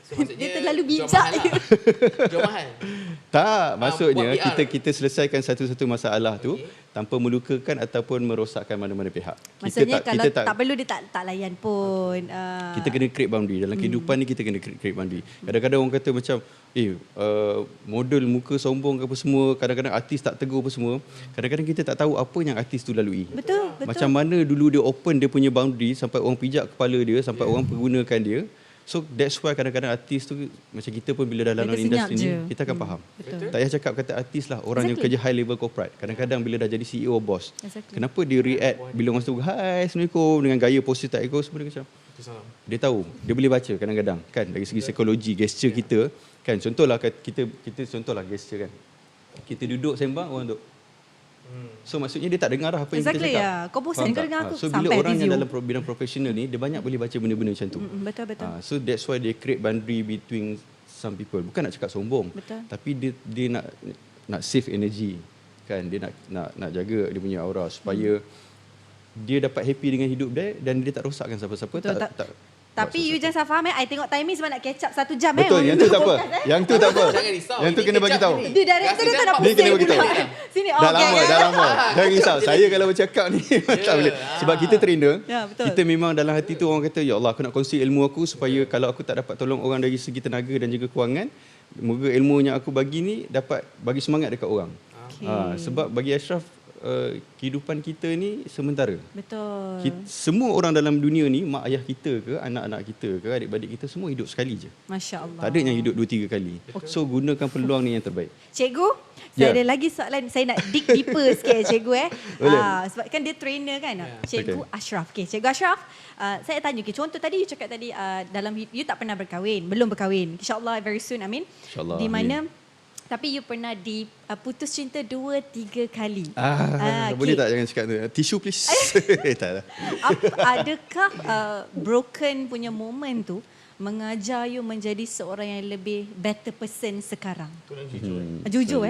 So, maksudnya Dia terlalu jual bijak. mahal lah. Jual mahal. Tak, maksudnya buat PR. kita selesaikan satu-satu masalah tu tanpa melukakan ataupun merosakkan mana-mana pihak. Maksudnya kalau tak perlu dia tak layan pun. Kita kena create boundary. Dalam kehidupan ni kita kena create boundary. Kadang-kadang orang kata macam model muka sombong ke apa semua, kadang-kadang artis tak tegur apa semua. Kadang-kadang kita tak tahu apa yang artis tu lalui. Betul. Macam mana dulu dia open dia punya boundary sampai orang pijak kepala dia, sampai orang pergunakan dia. So that's why kadang-kadang artis tu macam kita pun bila dalam Mereka industri ni senyap je. kita akan faham. Betul. Tak payah cakap kata artis lah, orang yang kerja high level corporate. Kadang-kadang bila dah jadi CEO boss, Exactly. kenapa dia react bila orang tu hai assalamualaikum dengan gaya posture tak ego semua dia macam dia tahu, dia boleh baca kadang-kadang kan dari segi psikologi gesture kita kan. Contohlah kita contohlah gesture kan. Kita duduk sembang orang duduk. So maksudnya dia tak dengar apa yang Exactly, kita cakap. ya. Kau bosan Faham kau tak? dengar aku So sampai bila orang hati yang Zio. dalam bidang profesional ni dia banyak boleh baca benda-benda macam tu. Betul. So that's why they create boundary between some people. Bukan nak cakap sombong, Betul. tapi dia nak save energy kan. Dia nak jaga dia punya aura supaya dia dapat happy dengan hidup dia dan dia tak rosakkan siapa-siapa. Betul, Tak Tapi you jangan salah faham I tengok timing sebab nak catch up 1 jam betul, yang tu tak apa. Yang tu tak apa. Jangan risau. Yang tu Ini kena bagi kejap tahu. ni. Dia director dia tak nak Rasa Ni kena pusing bagi tahu. pula. Sini Dah lama. Jangan risau. Saya kalau bercakap ni tak boleh. Sebab kita trainer, Ya, betul. kita memang dalam hati tu orang kata, ya Allah, aku nak kongsi ilmu aku supaya kalau aku tak dapat tolong orang dari segi tenaga dan juga kewangan, moga ilmu yang aku bagi ni dapat bagi semangat dekat orang. Okay. Sebab bagi Ashraf, kehidupan kita ni sementara. Betul. Semua orang dalam dunia ni, mak ayah kita ke, anak-anak kita ke, adik-adik kita semua hidup sekali je. Masya Allah. Tak ada yang hidup 2-3 kali. So gunakan peluang ni yang terbaik. Cikgu, saya Ya. ada lagi soalan. Saya nak dig deeper sikit cikgu Boleh. Sebab kan dia trainer kan. Cikgu Okay. Ashraf. Okay, Cikgu Ashraf, saya tanya, contoh tadi you cakap tadi dalam you tak pernah berkahwin, belum berkahwin. InsyaAllah very soon, amin. InsyaAllah, Di mana Tapi you pernah putus cinta 2-3 kali. Boleh tak jangan cakap tu. Tissue please. Tak lah. Adakah broken punya moment tu mengajar you menjadi seorang yang lebih better person sekarang? Tolong jujur. Jujur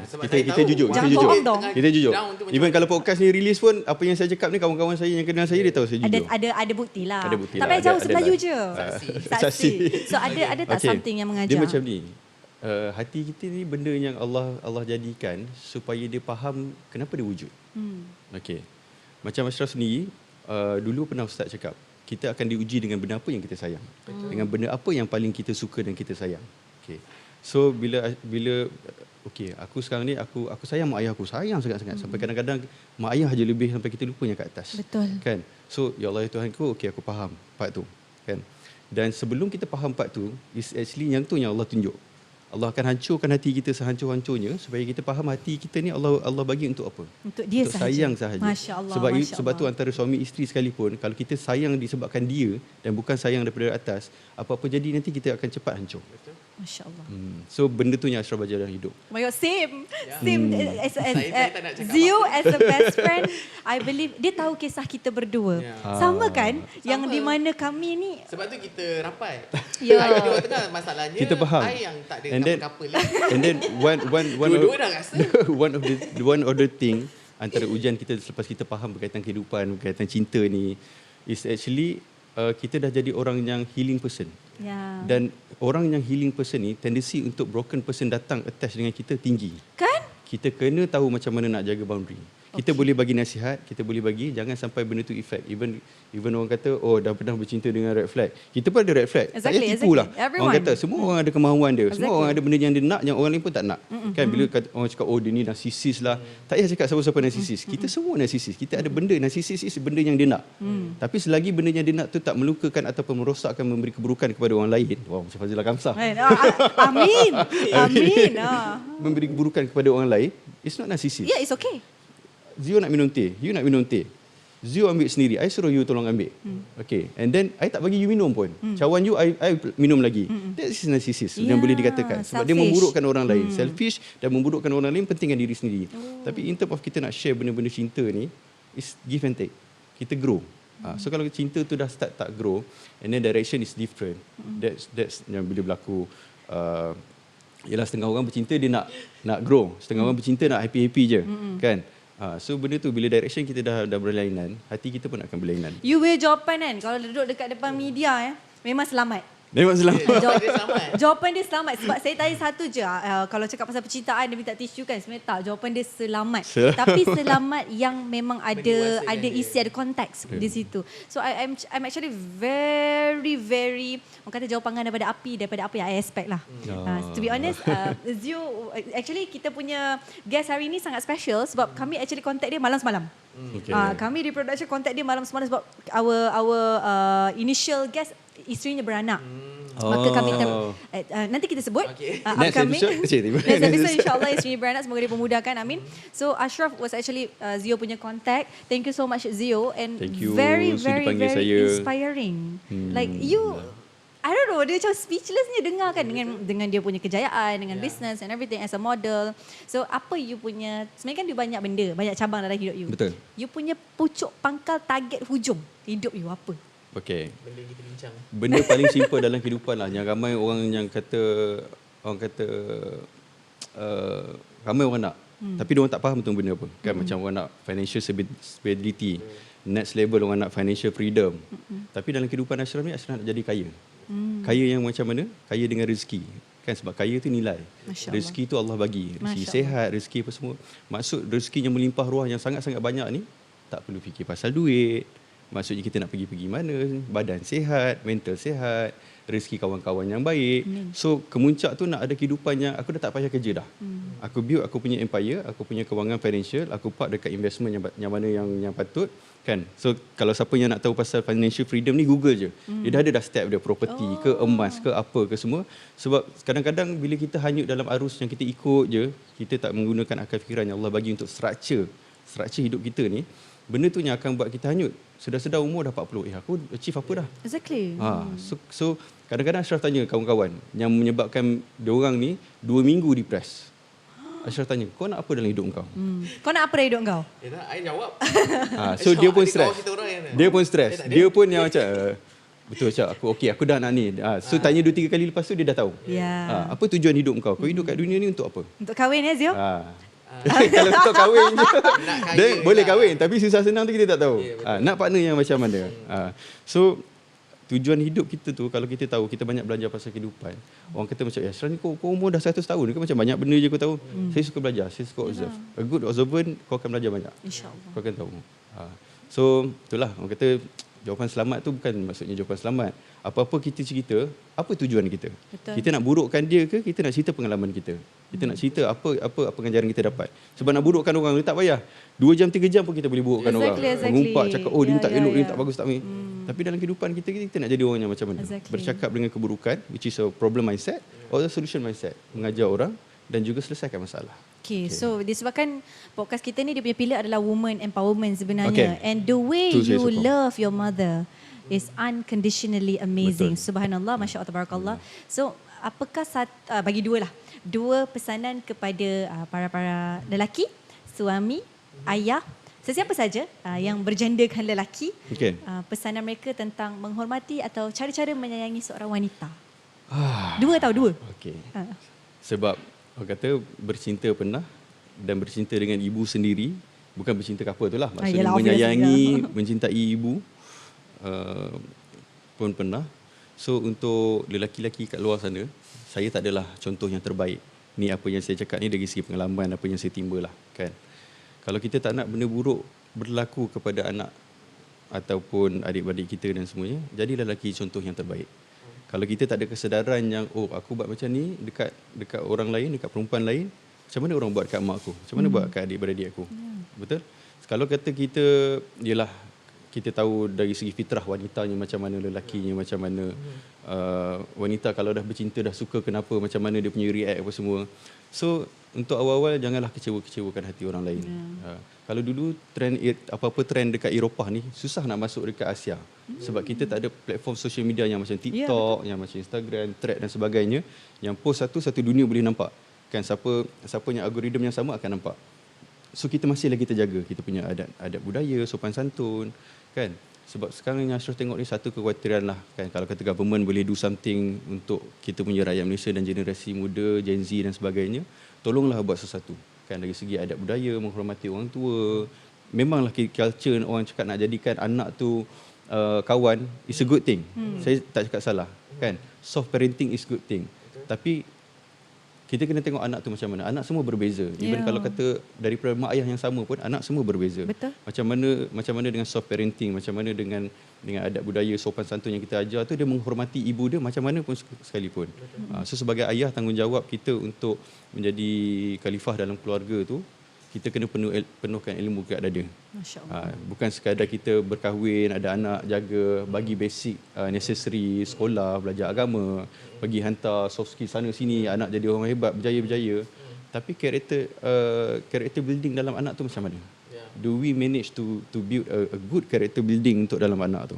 Sebab Kita saya tahu jujur. Jangan Kita jujur. bohong dong. Kita jujur. Down tu macam Even mana? kalau podcast ni release pun, apa yang saya cakap ni kawan-kawan saya yang kenal saya dia tahu saya jujur. Ada bukti lah. Ada bukti Tak lah. payah jauh Ada sebelah lah. you je. Saksi. So ada tak Okay. something yang mengajar? Dia macam ni. Hati kita ni benda yang Allah jadikan supaya dia faham kenapa dia wujud. Okey. Macam Ashraf sendiri, dulu pernah ustaz cakap, kita akan diuji dengan benda apa yang kita sayang. Dengan benda apa yang paling kita suka dan kita sayang. Okey. So bila okey, aku sekarang ni aku sayang mak ayah aku, sayang sangat-sangat sampai kadang-kadang mak ayah aja lebih sampai kita lupa yang kat atas. Betul. Kan? So ya Allah ya Tuhanku, okey aku faham part tu, kan? Dan sebelum kita faham part tu, is actually yang tu yang Allah tunjuk. Allah akan hancurkan hati kita sehancur-hancurnya supaya kita faham hati kita ni Allah bagi untuk apa? Untuk dia untuk sahaja. sayang sahaja. Masya Allah. Sebab tu antara suami isteri sekalipun, kalau kita sayang disebabkan dia dan bukan sayang daripada atas, apa-apa jadi nanti kita akan cepat hancur. Masya Allah. So benda tu yang Ashraf ajar dalam hidup. Oh my God, same. Ya. Same. Saya tak nak cakap Zio apa-apa. as a best friend, I believe dia tahu kisah kita berdua. Ya. Sama kan? Yang Sama. di mana kami ni Sebab tu kita rapat. Ya. I di luar tengah masalahnya. Kita faham. I yang tak ada And then- couple lagi. And then Dua-dua dah rasa. one of the thing antara ujian kita selepas kita faham berkaitan kehidupan, berkaitan cinta ni is actually kita dah jadi orang yang healing person. ya. Dan orang yang healing person ni tendency untuk broken person datang attach dengan kita tinggi. Kan? Kita kena tahu macam mana nak jaga boundary. Kita boleh bagi nasihat, kita boleh bagi, jangan sampai benda tu effect. Even orang kata, oh dah pernah bercinta dengan red flag. Kita pun ada red flag. Tak payah tipu lah. Everyone. Orang kata, semua orang ada kemahuan dia. Semua Exactly. orang ada benda yang dia nak, yang orang lain pun tak nak. Kan bila orang cakap, oh dia ni narsisis lah. Tak payah cakap siapa-siapa narsisis. Kita semua narsisis. Kita ada benda, narsisis is benda yang dia nak. Tapi selagi benda yang dia nak tu tak melukakan ataupun merosakkan, memberi keburukan kepada orang lain. Wow, macam Fazilah Kamsah. Amin. Amin. Memberi keburukan kepada orang lain, it's not narsisis. Yeah, it's okay. Zio nak minum teh, you nak minum teh. Zio ambil sendiri, I suruh you tolong ambil. Okay, and then I tak bagi you minum pun. Cawan you, I minum lagi. That is narcissist yang boleh dikatakan. Sebab dia selfish. memburukkan orang lain. Selfish dan memburukkan orang lain, pentingkan diri sendiri. Tapi in terms of kita nak share benda-benda cinta ni, is give and take. Kita grow. So kalau cinta tu dah start tak grow, and then direction is different. That's yang bila berlaku. Yalah setengah orang bercinta dia nak grow, setengah orang bercinta nak happy-happy je, kan? So benda tu bila direction kita dah berlainan, hati kita pun akan berlainan. You wear jawapan kan, kalau duduk dekat depan media memang selamat. Memang selamat. Dia selamat. Jawapan dia selamat. Sebab saya tanya satu je, kalau cakap pasal percintaan dia minta tisu kan, sebenarnya tak, jawapan dia selamat. Tapi selamat yang memang Mendewasakan ada dia. isi, ada konteks di situ. So I'm actually very orang kata jauh panggang daripada apa yang I expect lah. To be honest, Zio, actually kita punya guest hari ni sangat special sebab kami actually contact dia malam semalam. Okay. Kami di production contact dia malam semalam sebab our initial guest isterinya beranak. Maka kami nanti kita sebut Okay. Next upcoming. episode? Next episode insyaAllah isterinya beranak, semoga dia memudahkan, amin. So Ashraf was actually Zio punya contact. Thank you so much Zio, and Thank you. very Sudi panggil saya. inspiring. Like you, I don't know, dia macam speechlessnya dengar kan dengan dia punya kejayaan, dengan business and everything as a model. So apa you punya, sebenarnya kan dia banyak benda, banyak cabang dalam hidup you. Betul. You punya pucuk pangkal target hujung hidup you apa? Okay. Benda kita bincang. Benda paling simple dalam kehidupan lah, yang ramai orang yang kata ramai orang nak, tapi dia orang tak faham tu benda apa. Kan macam orang nak financial stability, next level orang nak financial freedom. Tapi dalam kehidupan Ashraf ni, Ashraf nak jadi kaya. Kaya yang macam mana? Kaya dengan rezeki. Kan sebab kaya tu nilai. Masya Allah. Rezeki tu Allah bagi. Rezeki Masya sehat, rezeki apa semua. Maksud rezeki yang melimpah ruah yang sangat-sangat banyak ni, tak perlu fikir pasal duit. Maksudnya kita nak pergi mana, badan sihat, mental sihat, rezeki kawan-kawan yang baik. So kemuncak tu nak ada kehidupan yang aku dah tak payah kerja dah. Aku build aku punya empire, aku punya kewangan financial, aku park dekat investment yang mana yang patut, kan. So kalau siapa yang nak tahu pasal financial freedom ni, Google je. Dia dah ada dah step dia, property ke emas ke apa ke semua. Sebab kadang-kadang bila kita hanyut dalam arus yang kita ikut je, kita tak menggunakan akal fikiran yang Allah bagi untuk structure hidup kita ni, benda tu yang akan buat kita hanyut. Sedar-sedar umur dah 40, aku achieve apa dah? Exactly. So kadang-kadang Ashraf tanya kawan-kawan yang menyebabkan diorang ni 2 minggu depress. Ashraf tanya, kau nak apa dalam hidup kau? Kau nak apa dari hidup kau? Yelah, I jawab. So dia pun Ada stres. kawan kita orang yang Dia pun stres. tak ada. Dia pun yang macam betul Cak, aku dah nak ni. So tanya 2-3 kali lepas tu dia dah tahu. Ya. Apa tujuan hidup kau? Kau hidup kat dunia ni untuk apa? Untuk kahwin ya Zio? Kalau untuk kahwin je. Nak kaya Dia boleh lah. kahwin tapi susah senang tu kita tak tahu. Ya, betul. Nak partner yang macam mana. So tujuan hidup kita tu kalau kita tahu, kita banyak belajar pasal kehidupan. Orang kata macam, Ashraf ni kau umur dah 100 tahun ni kan macam banyak benda je kau tahu. Saya suka belajar, saya suka observe. A good observer kau akan belajar banyak. InsyaAllah. Kau akan tahu. So itulah orang kata jawapan selamat tu bukan maksudnya jawapan selamat. Apa-apa kita cerita, apa tujuan kita? Betul. Kita nak burukkan dia ke kita nak cerita pengalaman kita? Kita nak cerita apa pengajaran kita dapat. Sebab nak burukkan orang tak payah. 2 jam 3 jam pun kita boleh burukkan orang. Exactly. Mengumpat cakap dia ni Ya, tak ya, elok, dia ya. tak bagus tak ni. Tapi dalam kehidupan kita nak jadi orang yang macam mana? Exactly. Bercakap dengan keburukan, which is a problem mindset or a solution mindset. Mengajar orang dan juga selesaikan masalah. Okay, so disebabkan podcast kita ni dia punya pillar adalah woman empowerment sebenarnya. Okay. And the way Tu saya you sokong. love your mother is unconditionally amazing. Betul. Subhanallah, Masya Allah, Tabarakallah. So, apakah bagi dua pesanan kepada para lelaki, suami, ayah, sesiapa saja yang berjandakan lelaki, Okay. pesanan mereka tentang menghormati atau cara-cara menyayangi seorang wanita. Dua. Okey. Sebab orang kata bercinta pernah dan bercinta dengan ibu sendiri, bukan bercinta couple tu lah. Maksudnya Yalah, obvious menyayangi, mencintai ibu pun pernah. So untuk lelaki-lelaki kat luar sana, saya tak adalah contoh yang terbaik. Ni apa yang saya cakap ni dari segi pengalaman, apa yang saya timba lah kan. Kalau kita tak nak benda buruk berlaku kepada anak ataupun adik-beradik kita dan semuanya, jadilah lelaki contoh yang terbaik. Kalau kita tak ada kesedaran yang aku buat macam ni dekat orang lain, dekat perempuan lain, macam mana orang buat kat mak aku? Macam mana buat kat adik-beradik aku? Betul? Kalau kata kita yalah kita tahu dari segi fitrah wanitanya macam mana, lelakinya macam mana. Wanita kalau dah bercinta dah suka kenapa, macam mana dia punya react apa semua. So untuk awal-awal janganlah kecewakan hati orang lain. Kalau dulu apa-apa trend dekat Eropah ni susah nak masuk dekat Asia. Sebab kita tak ada platform social media yang macam TikTok, yang macam Instagram, Thread dan sebagainya, yang post satu dunia boleh nampak. Kan siapa yang algoritma yang sama akan nampak. So kita masih lagi terjaga kita punya adat budaya, sopan santun kan. Sebab sekarang yang Ashraf tengok ni satu kekhawatiran lah kan, kalau kata government boleh do something untuk kita punya rakyat Malaysia dan generasi muda, Gen Z dan sebagainya, tolonglah buat sesuatu kan dari segi adat budaya, menghormati orang tua. Memanglah culture orang cakap nak jadikan anak tu kawan is a good thing. Saya tak cakap salah kan. Soft parenting is good thing. Tapi kita kena tengok anak tu macam mana. Anak semua berbeza. Even kalau kata daripada mak ayah yang sama pun anak semua berbeza. Betul. Macam mana dengan soft parenting, macam mana dengan adat budaya sopan santun yang kita ajar tu, dia menghormati ibu dia macam mana pun sekalipun. So sebagai ayah, tanggungjawab kita untuk menjadi khalifah dalam keluarga tu, kita kena penuhkan ilmu kat dada. Masya-Allah. Bukan sekadar kita berkahwin, ada anak, jaga, bagi basic necessary, sekolah, belajar agama, bagi hantar soft skill sana sini, anak jadi orang hebat, berjaya. Tapi character building dalam anak tu macam mana? Do we manage to build a good character building untuk dalam anak tu?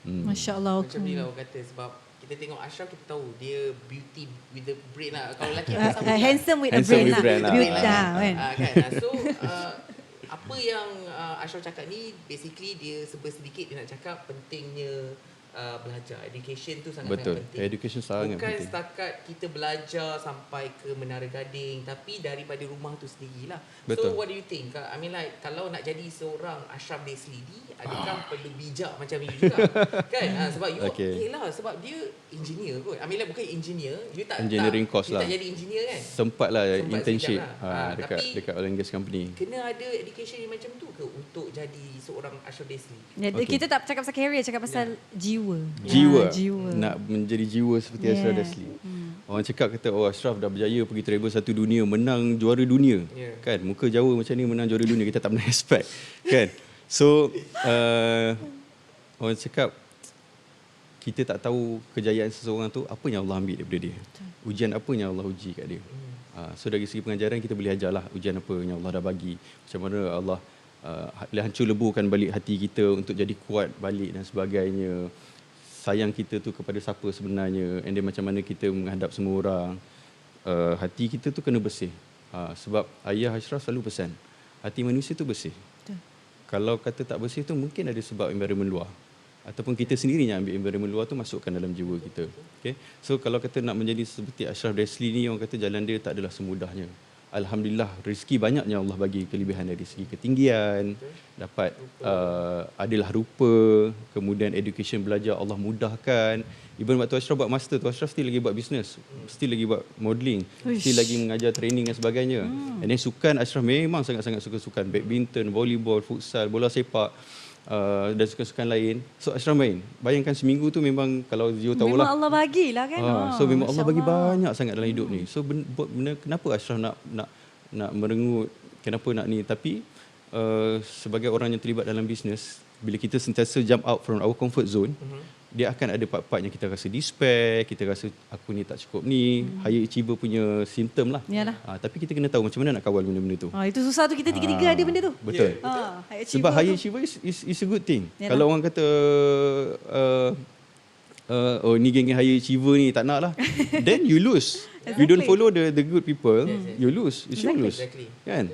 Masya-Allah. Macam ni lah orang kata, sebab kita tengok Ashraf, kita tahu dia beauty with the brain lah. Kalau lelaki pun sama. Handsome with a Handsome brain with lah. brain lah. Beauty lah, kan. Kan? So apa yang Ashraf cakap ni, basically dia sedikit dia nak cakap pentingnya belajar. Education tu sangat Betul. penting. Education sangat Bukan penting. setakat kita belajar sampai ke Menara Gading, tapi daripada rumah tu sendirilah. Betul. So what do you think? I mean like kalau nak jadi seorang Ashraf Deslidi, adakah perlu bijak macam you juga? Kan? Sebab you sebab dia engineer kot. I mean like bukan engineer, you tak Engineering course you lah. tak jadi engineer kan? Sempat internship sekejap lah. dekat oil and gas company. Kena ada education yang macam tu ke untuk jadi seorang Ashraf Desli? Kita tak cakap pasal career, cakap pasal jiwa. Jiwa. Jiwa. Nak menjadi jiwa seperti Ashraf Desli. Orang cakap kata Ashraf dah berjaya pergi travel satu dunia, menang juara dunia. Kan, muka Jawa macam ni menang juara dunia, kita tak pernah expect. Kan. So orang cakap kita tak tahu kejayaan seseorang tu apa yang Allah ambil daripada dia. Ujian apa yang Allah uji kat dia. So dari segi pengajaran kita boleh ajarlah ujian apa yang Allah dah bagi. Macam mana Allah hancur leburkan balik hati kita untuk jadi kuat balik dan sebagainya. Sayang kita tu kepada siapa sebenarnya, and then macam mana kita menghadap semua orang. Hati kita tu kena bersih. Sebab ayah Ashraf selalu pesan, hati manusia tu bersih. Betul. Kalau kata tak bersih tu mungkin ada sebab environment luar. Ataupun kita sendiri yang ambil environment luar tu masukkan dalam jiwa kita. Okay? So kalau kata nak menjadi seperti Ashraf Desli ni, orang kata jalan dia tak adalah semudahnya. Alhamdulillah, rezeki banyaknya Allah bagi, kelebihan dari segi ketinggian, dapat adalah rupa, kemudian education belajar Allah mudahkan. Even waktu Ashraf buat master tu, Ashraf still lagi buat business, still lagi buat modelling, still lagi mengajar training dan sebagainya. And then sukan, Ashraf memang sangat-sangat suka sukan, badminton, volleyball, futsal, bola sepak. Dan sukan-sukan lain. So Ashraf main. Bayangkan seminggu tu memang kalau Zio tahulah. Memang Allah bagilah kan. So memang Allah bagi banyak sangat dalam hidup ni. So benda kenapa Ashraf nak merengut, kenapa nak ni, tapi sebagai orang yang terlibat dalam bisnes, bila kita sentiasa jump out from our comfort zone, dia akan ada part-part yang kita rasa despair, kita rasa aku ni tak cukup ni, higher achiever punya simptom lah. Tapi kita kena tahu macam mana nak kawal benda-benda tu. Itu susah tu, kita tiga-tiga ada benda tu. Betul. Sebab higher achiever is a good thing. Kalau orang kata oh ni geng higher achiever ni tak nak lah, then you lose. You don't follow the good people, you lose. You should lose. Kan?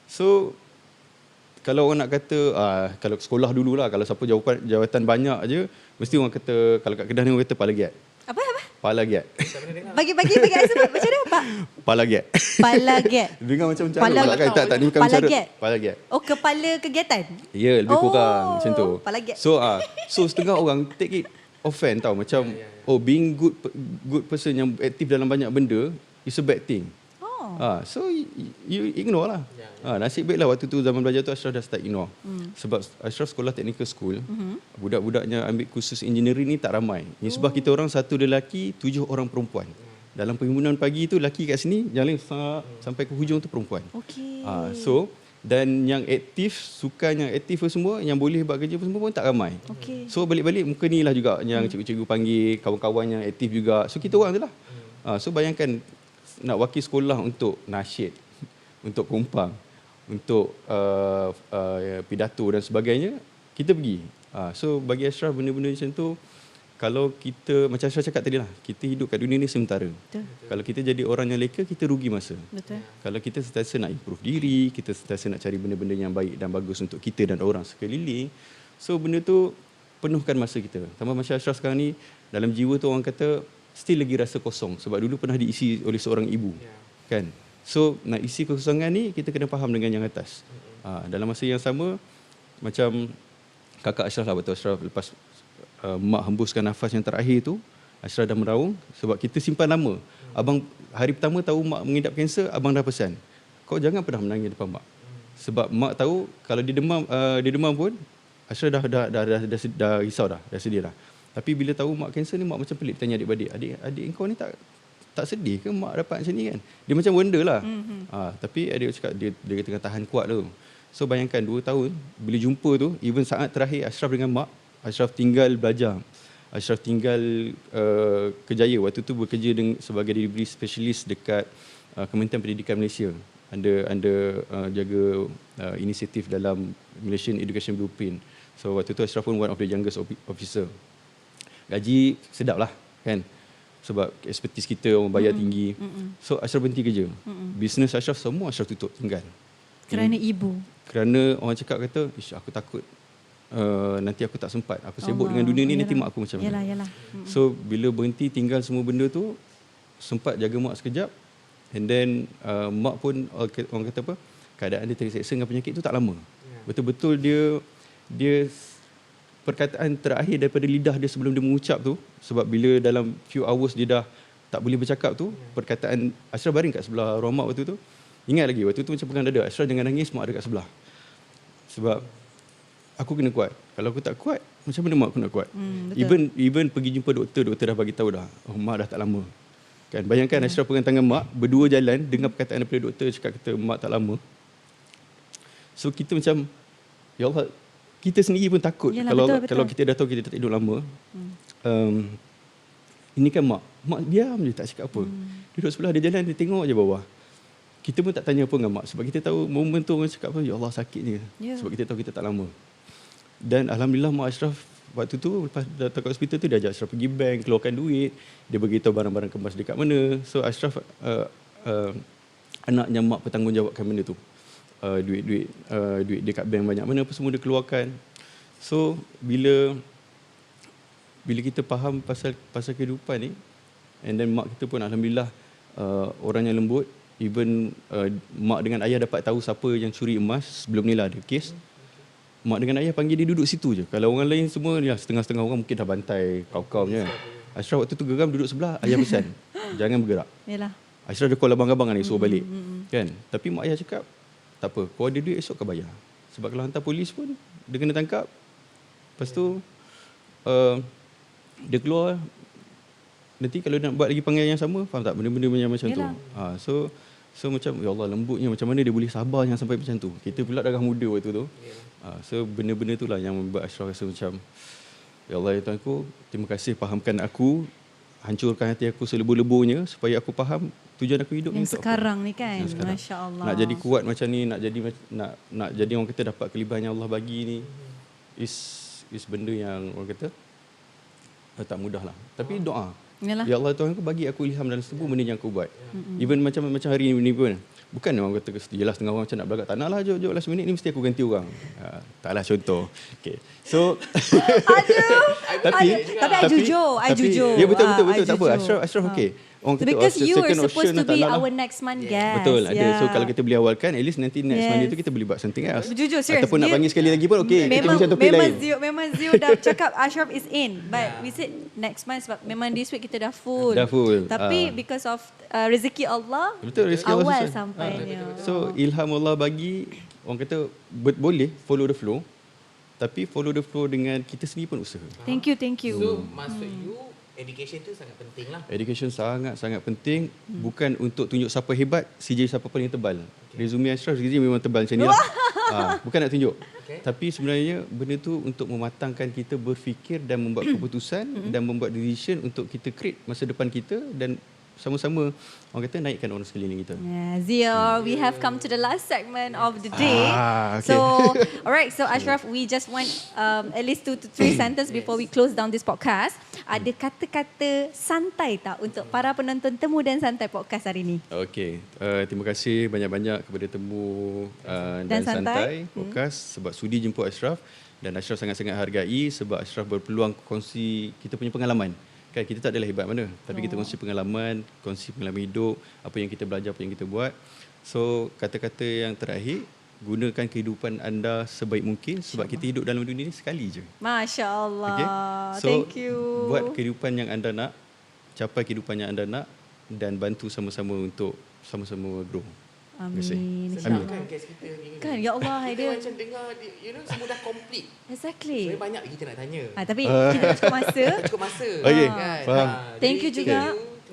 So kalau orang nak kata kalau sekolah dululah, kalau siapa jawatan banyak aje, mesti orang kata, kalau kat Kedah ni orang kata pala giat. Apa? Pala giat. Bagi sebut macam mana Pak? Pala giat. Pala giat. Dengar macam pula kan? Tak, ni bukan pala bicara. giat. Pala giat. Oh, kepala kegiatan? Ya, lebih kurang macam tu. Pala giat. So setengah orang take it offend tau, macam being good person yang aktif dalam banyak benda is a bad thing. So you ignore lah. Nasib baiklah waktu tu zaman belajar tu Ashraf dah start ignore. Sebab Ashraf sekolah technical school, budak-budaknya ambil kursus engineering ni tak ramai. Nisbah kita orang 1 lelaki, 7 orang perempuan. Dalam perhimpunan pagi tu lelaki kat sini, yang lain sampai ke hujung tu perempuan. So dan yang aktif, sukan yang aktif semua, yang boleh buat kerja semua pun tak ramai. So balik-balik muka ni lah juga yang cikgu-cikgu panggil, kawan-kawan yang aktif juga. So kita orang tu lah. So bayangkan nak wakil sekolah untuk nasyid, untuk kompang, untuk pidato dan sebagainya, kita pergi. So bagi Ashraf benda-benda macam tu, kalau kita, macam Ashraf cakap tadi lah, kita hidup kat dunia ni sementara. Betul. Kalau kita jadi orang yang leka, kita rugi masa. Betul. Kalau kita sentiasa nak improve diri, kita sentiasa nak cari benda-benda yang baik dan bagus untuk kita dan orang sekeliling, so benda tu penuhkan masa kita. Tambah macam Ashraf sekarang ni, dalam jiwa tu orang kata still lagi rasa kosong, sebab dulu pernah diisi oleh seorang ibu. Kan? So nak isi kekosongan ni, kita kena faham dengan yang atas. Dalam masa yang sama, macam kakak Ashraf lah, waktu Ashraf lepas mak hembuskan nafas yang terakhir tu, Ashraf dah meraung sebab kita simpan lama. Abang hari pertama tahu mak mengidap kanser, abang dah pesan, kau jangan pernah menangis depan mak. Sebab mak tahu kalau dia demam pun, Ashraf dah risau dah sedih dah. Tapi bila tahu mak kanser ni, mak macam pelik tanya adik-adik, adik kau ni tak sedih ke mak dapat macam ni kan? Dia macam wonder lah. Tapi adik cakap dia tengah tahan kuat tu. So bayangkan 2 tahun, bila jumpa tu, even saat terakhir Ashraf dengan mak, Ashraf tinggal belajar. Ashraf tinggal Kejaya. Waktu tu bekerja sebagai delivery specialist dekat Kementerian Pendidikan Malaysia. Under jaga inisiatif dalam Malaysian Education Blueprint. So waktu tu Ashraf pun one of the youngest officer. Gaji sedap lah kan, sebab expertise kita orang bayar tinggi. So Ashraf berhenti kerja. Business Ashraf semua Ashraf tutup, tinggal. Kerana ibu. Kerana orang cakap kata, aku takut nanti aku tak sempat, aku sibuk dengan dunia ni, nanti mak aku macam mana. So bila berhenti tinggal semua benda tu, sempat jaga mak sekejap. And then mak pun orang kata apa, keadaan dia terseksa dengan penyakit tu tak lama. Betul-betul dia perkataan terakhir daripada lidah dia sebelum dia mengucap tu, sebab bila dalam few hours dia dah tak boleh bercakap tu, perkataan Ashraf baring kat sebelah ruang mak waktu tu. Ingat lagi, waktu tu macam pegang dada, Ashraf jangan nangis, mak ada kat sebelah. Sebab aku kena kuat. Kalau aku tak kuat, macam mana mak aku nak kuat? Even pergi jumpa doktor dah bagi tahu dah, mak dah tak lama. Kan, bayangkan Ashraf pegang tangan mak, berdua jalan, dengar perkataan daripada doktor cakap kata mak tak lama. So kita macam, ya Allah, kita sendiri pun takut. Kalau kita dah tahu kita tak hidup lama. Ini kan mak diam je, tak cakap apa. Duduk sebelah dia jalan, dia tengok je bawah. kita pun tak tanya apa dengan mak sebab kita tahu momen tu orang cakap apa, ya Allah sakitnya. Ya. Sebab kita tahu kita tak lama. Dan alhamdulillah mak Ashraf waktu tu lepas datang ke hospital tu dia ajak Ashraf pergi bank, keluarkan duit, dia beritahu barang-barang kemas dekat mana. So Ashraf anaknya mak bertanggungjawabkan benda tu. Duit dekat bank banyak mana apa semua dia keluarkan. So bila kita faham pasal kehidupan ni, and then mak kita pun alhamdulillah orang yang lembut. Even mak dengan ayah dapat tahu siapa yang curi emas sebelum ni lah ada kes. Mak dengan ayah panggil dia duduk situ je. Kalau orang lain semua ya, setengah-setengah orang mungkin dah bantai kau-kaunya. Ashraf waktu tu geram duduk sebelah, ayah pesan jangan bergerak. Yalah. Ashraf dia call abang-abang ni suruh balik. Kan? Tapi mak ayah cakap tak apa, kau ada duit esok kau bayar. Sebab kalau hantar polis pun dia kena tangkap. Lepas tu dia keluar, nanti kalau nak buat lagi panggilan yang sama, faham tak? Benda-benda macam tu. So macam ya Allah lembutnya macam mana dia boleh sabarnya sampai macam tu. Kita pula darah muda waktu tu. So benda-benda itulah yang membuat Ashraf rasa macam ya Allah ya Tuhanku, terima kasih fahamkan aku, hancurkan hati aku selebur-leburnya supaya aku faham tujuan aku hidup Yang ni sekarang ni kan. sekarang. Masya-Allah. Nak jadi kuat macam ni, nak jadi orang kata dapat kelebihan yang Allah bagi ni is benda yang orang kata tak mudah lah. Tapi doa. Yalah. Ya Allah Tuhan aku bagi aku ilham dalam semua benda yang aku buat. Even macam hari ni pun. Bukan orang kata jelas setengah orang macam nak belagak. Tak nak lah jom last minute ni mesti aku ganti orang. Taklah contoh. Okay. So Tapi I jujur. Ya betul I tak apa. jujur. Ashraf okay. Orang kata Because you are second supposed option to tak be nak lah. our next month guest. Betul ada. Yeah. So kalau kita boleh awalkan, at least nanti next Monday tu kita boleh buat something else. Jujur, serius. Ataupun nak panggil sekali lagi pun okey. Kita macam topik lain. Memang Zio dah cakap Ashraf is in. But we said next month sebab memang this week kita dah full. Tapi because of rezeki Allah, betul, rezeki Allah awal susah. sampainya. So ilham Allah bagi, orang kata boleh follow the flow. Tapi follow the flow dengan kita sendiri pun usaha. Thank you. So maksud you education tu sangat penting lah. Education sangat penting. Bukan untuk tunjuk siapa hebat, CJ siapa paling tebal. Resume Ashraf CJ memang tebal macam ni lah. Bukan nak tunjuk. Tapi sebenarnya benda tu untuk mematangkan kita berfikir dan membuat keputusan dan membuat decision untuk kita create masa depan kita dan sama-sama orang kata naikkan orang sekeliling kita. Yeah, Zio, we have come to the last segment of the day. Okay. So, alright. So Ashraf, we just want at least 2 to 3 sentences before we close down this podcast. Ada kata-kata santai tak untuk para penonton Temu dan Santai podcast hari ini? Okey, terima kasih banyak-banyak kepada Temu dan Santai podcast sebab sudi jemput Ashraf, dan Ashraf sangat-sangat hargai sebab Ashraf berpeluang kongsi kita punya pengalaman. Kan kita tak adalah hebat mana, tapi kita kongsi pengalaman hidup, apa yang kita belajar, apa yang kita buat. So kata-kata yang terakhir, gunakan kehidupan anda sebaik mungkin sebab kita hidup dalam dunia ni sekali je. Masya-Allah. Okay? So, thank you. Buat kehidupan yang anda nak, capai kehidupan yang anda nak dan bantu sama-sama untuk sama-sama grow. Amin. Sedap kan guys kita ni. Kan, ya Allah, Kita dia macam dengar semua dah complete. exactly. Sebenarnya banyak lagi kita nak tanya. Tapi kita dah cukup masa. Cukup masa. Okey, kan? faham. Thank Jadi, you juga.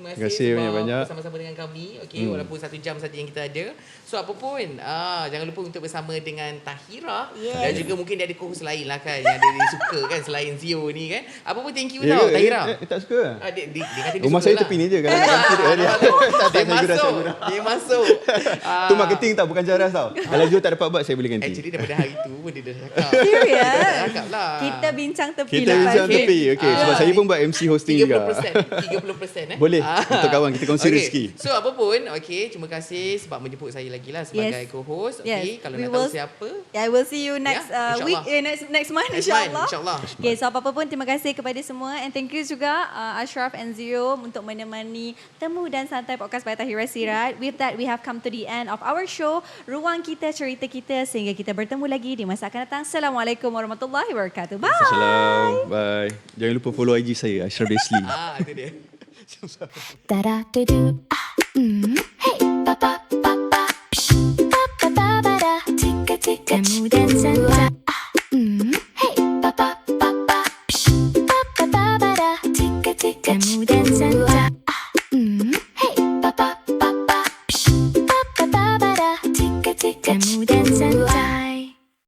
Terima Terima kasih kasih sebab banyak-banyak. bersama-sama dengan kami. Okey, walaupun 1 jam saja yang kita ada. So apa pun, jangan lupa untuk bersama dengan Tahira. Dan juga mungkin dia ada co-host lain lah kan yang dia suka kan selain Zio ni kan. Apa pun thank you tau Tahira. Tak suka. Dia kata dia Rumah suka saya lah. tepi ni je kalau nak ganti Dia masuk. Tu marketing tau, bukan jaras tau. Kalau Joe tak dapat buat, saya boleh ganti. Actually daripada hari tu pun dia dah cakap. Serius? Dia dah cakap lah. Kita bincang tepi Kita lah. bincang Okey. tepi. Okey, sebab saya pun buat MC hosting juga. 30% Boleh, untuk kawan kita kongsi rezeki. So apa pun, terima kasih sebab menjemput saya lagi lah sebagai Yes. co-host. Yes. Kalau We nak tahu will- siapa, I will see you next insyaAllah. week, next month insyaAllah. InsyaAllah. Okay, so apa-apa pun terima kasih kepada semua and thank you juga Ashraf and Zio untuk menemani Temu dan Santai podcast by Tahira Sirat. With that, we have come to the end of our show, Ruang Kita, Cerita Kita, sehingga kita bertemu lagi di masa akan datang. Assalamualaikum warahmatullahi wabarakatuh. Bye. Salam. Bye. Jangan lupa follow IG saya, Ashraf Desli. Itu dia. Da da do do. Hey, ba ba ba ba. Psh, ba ba ba ba da. Tika tika. Temu dan Santai. Hey, ba ba ba ba. Psh, ba ba ba ba da. Tika tika. Temu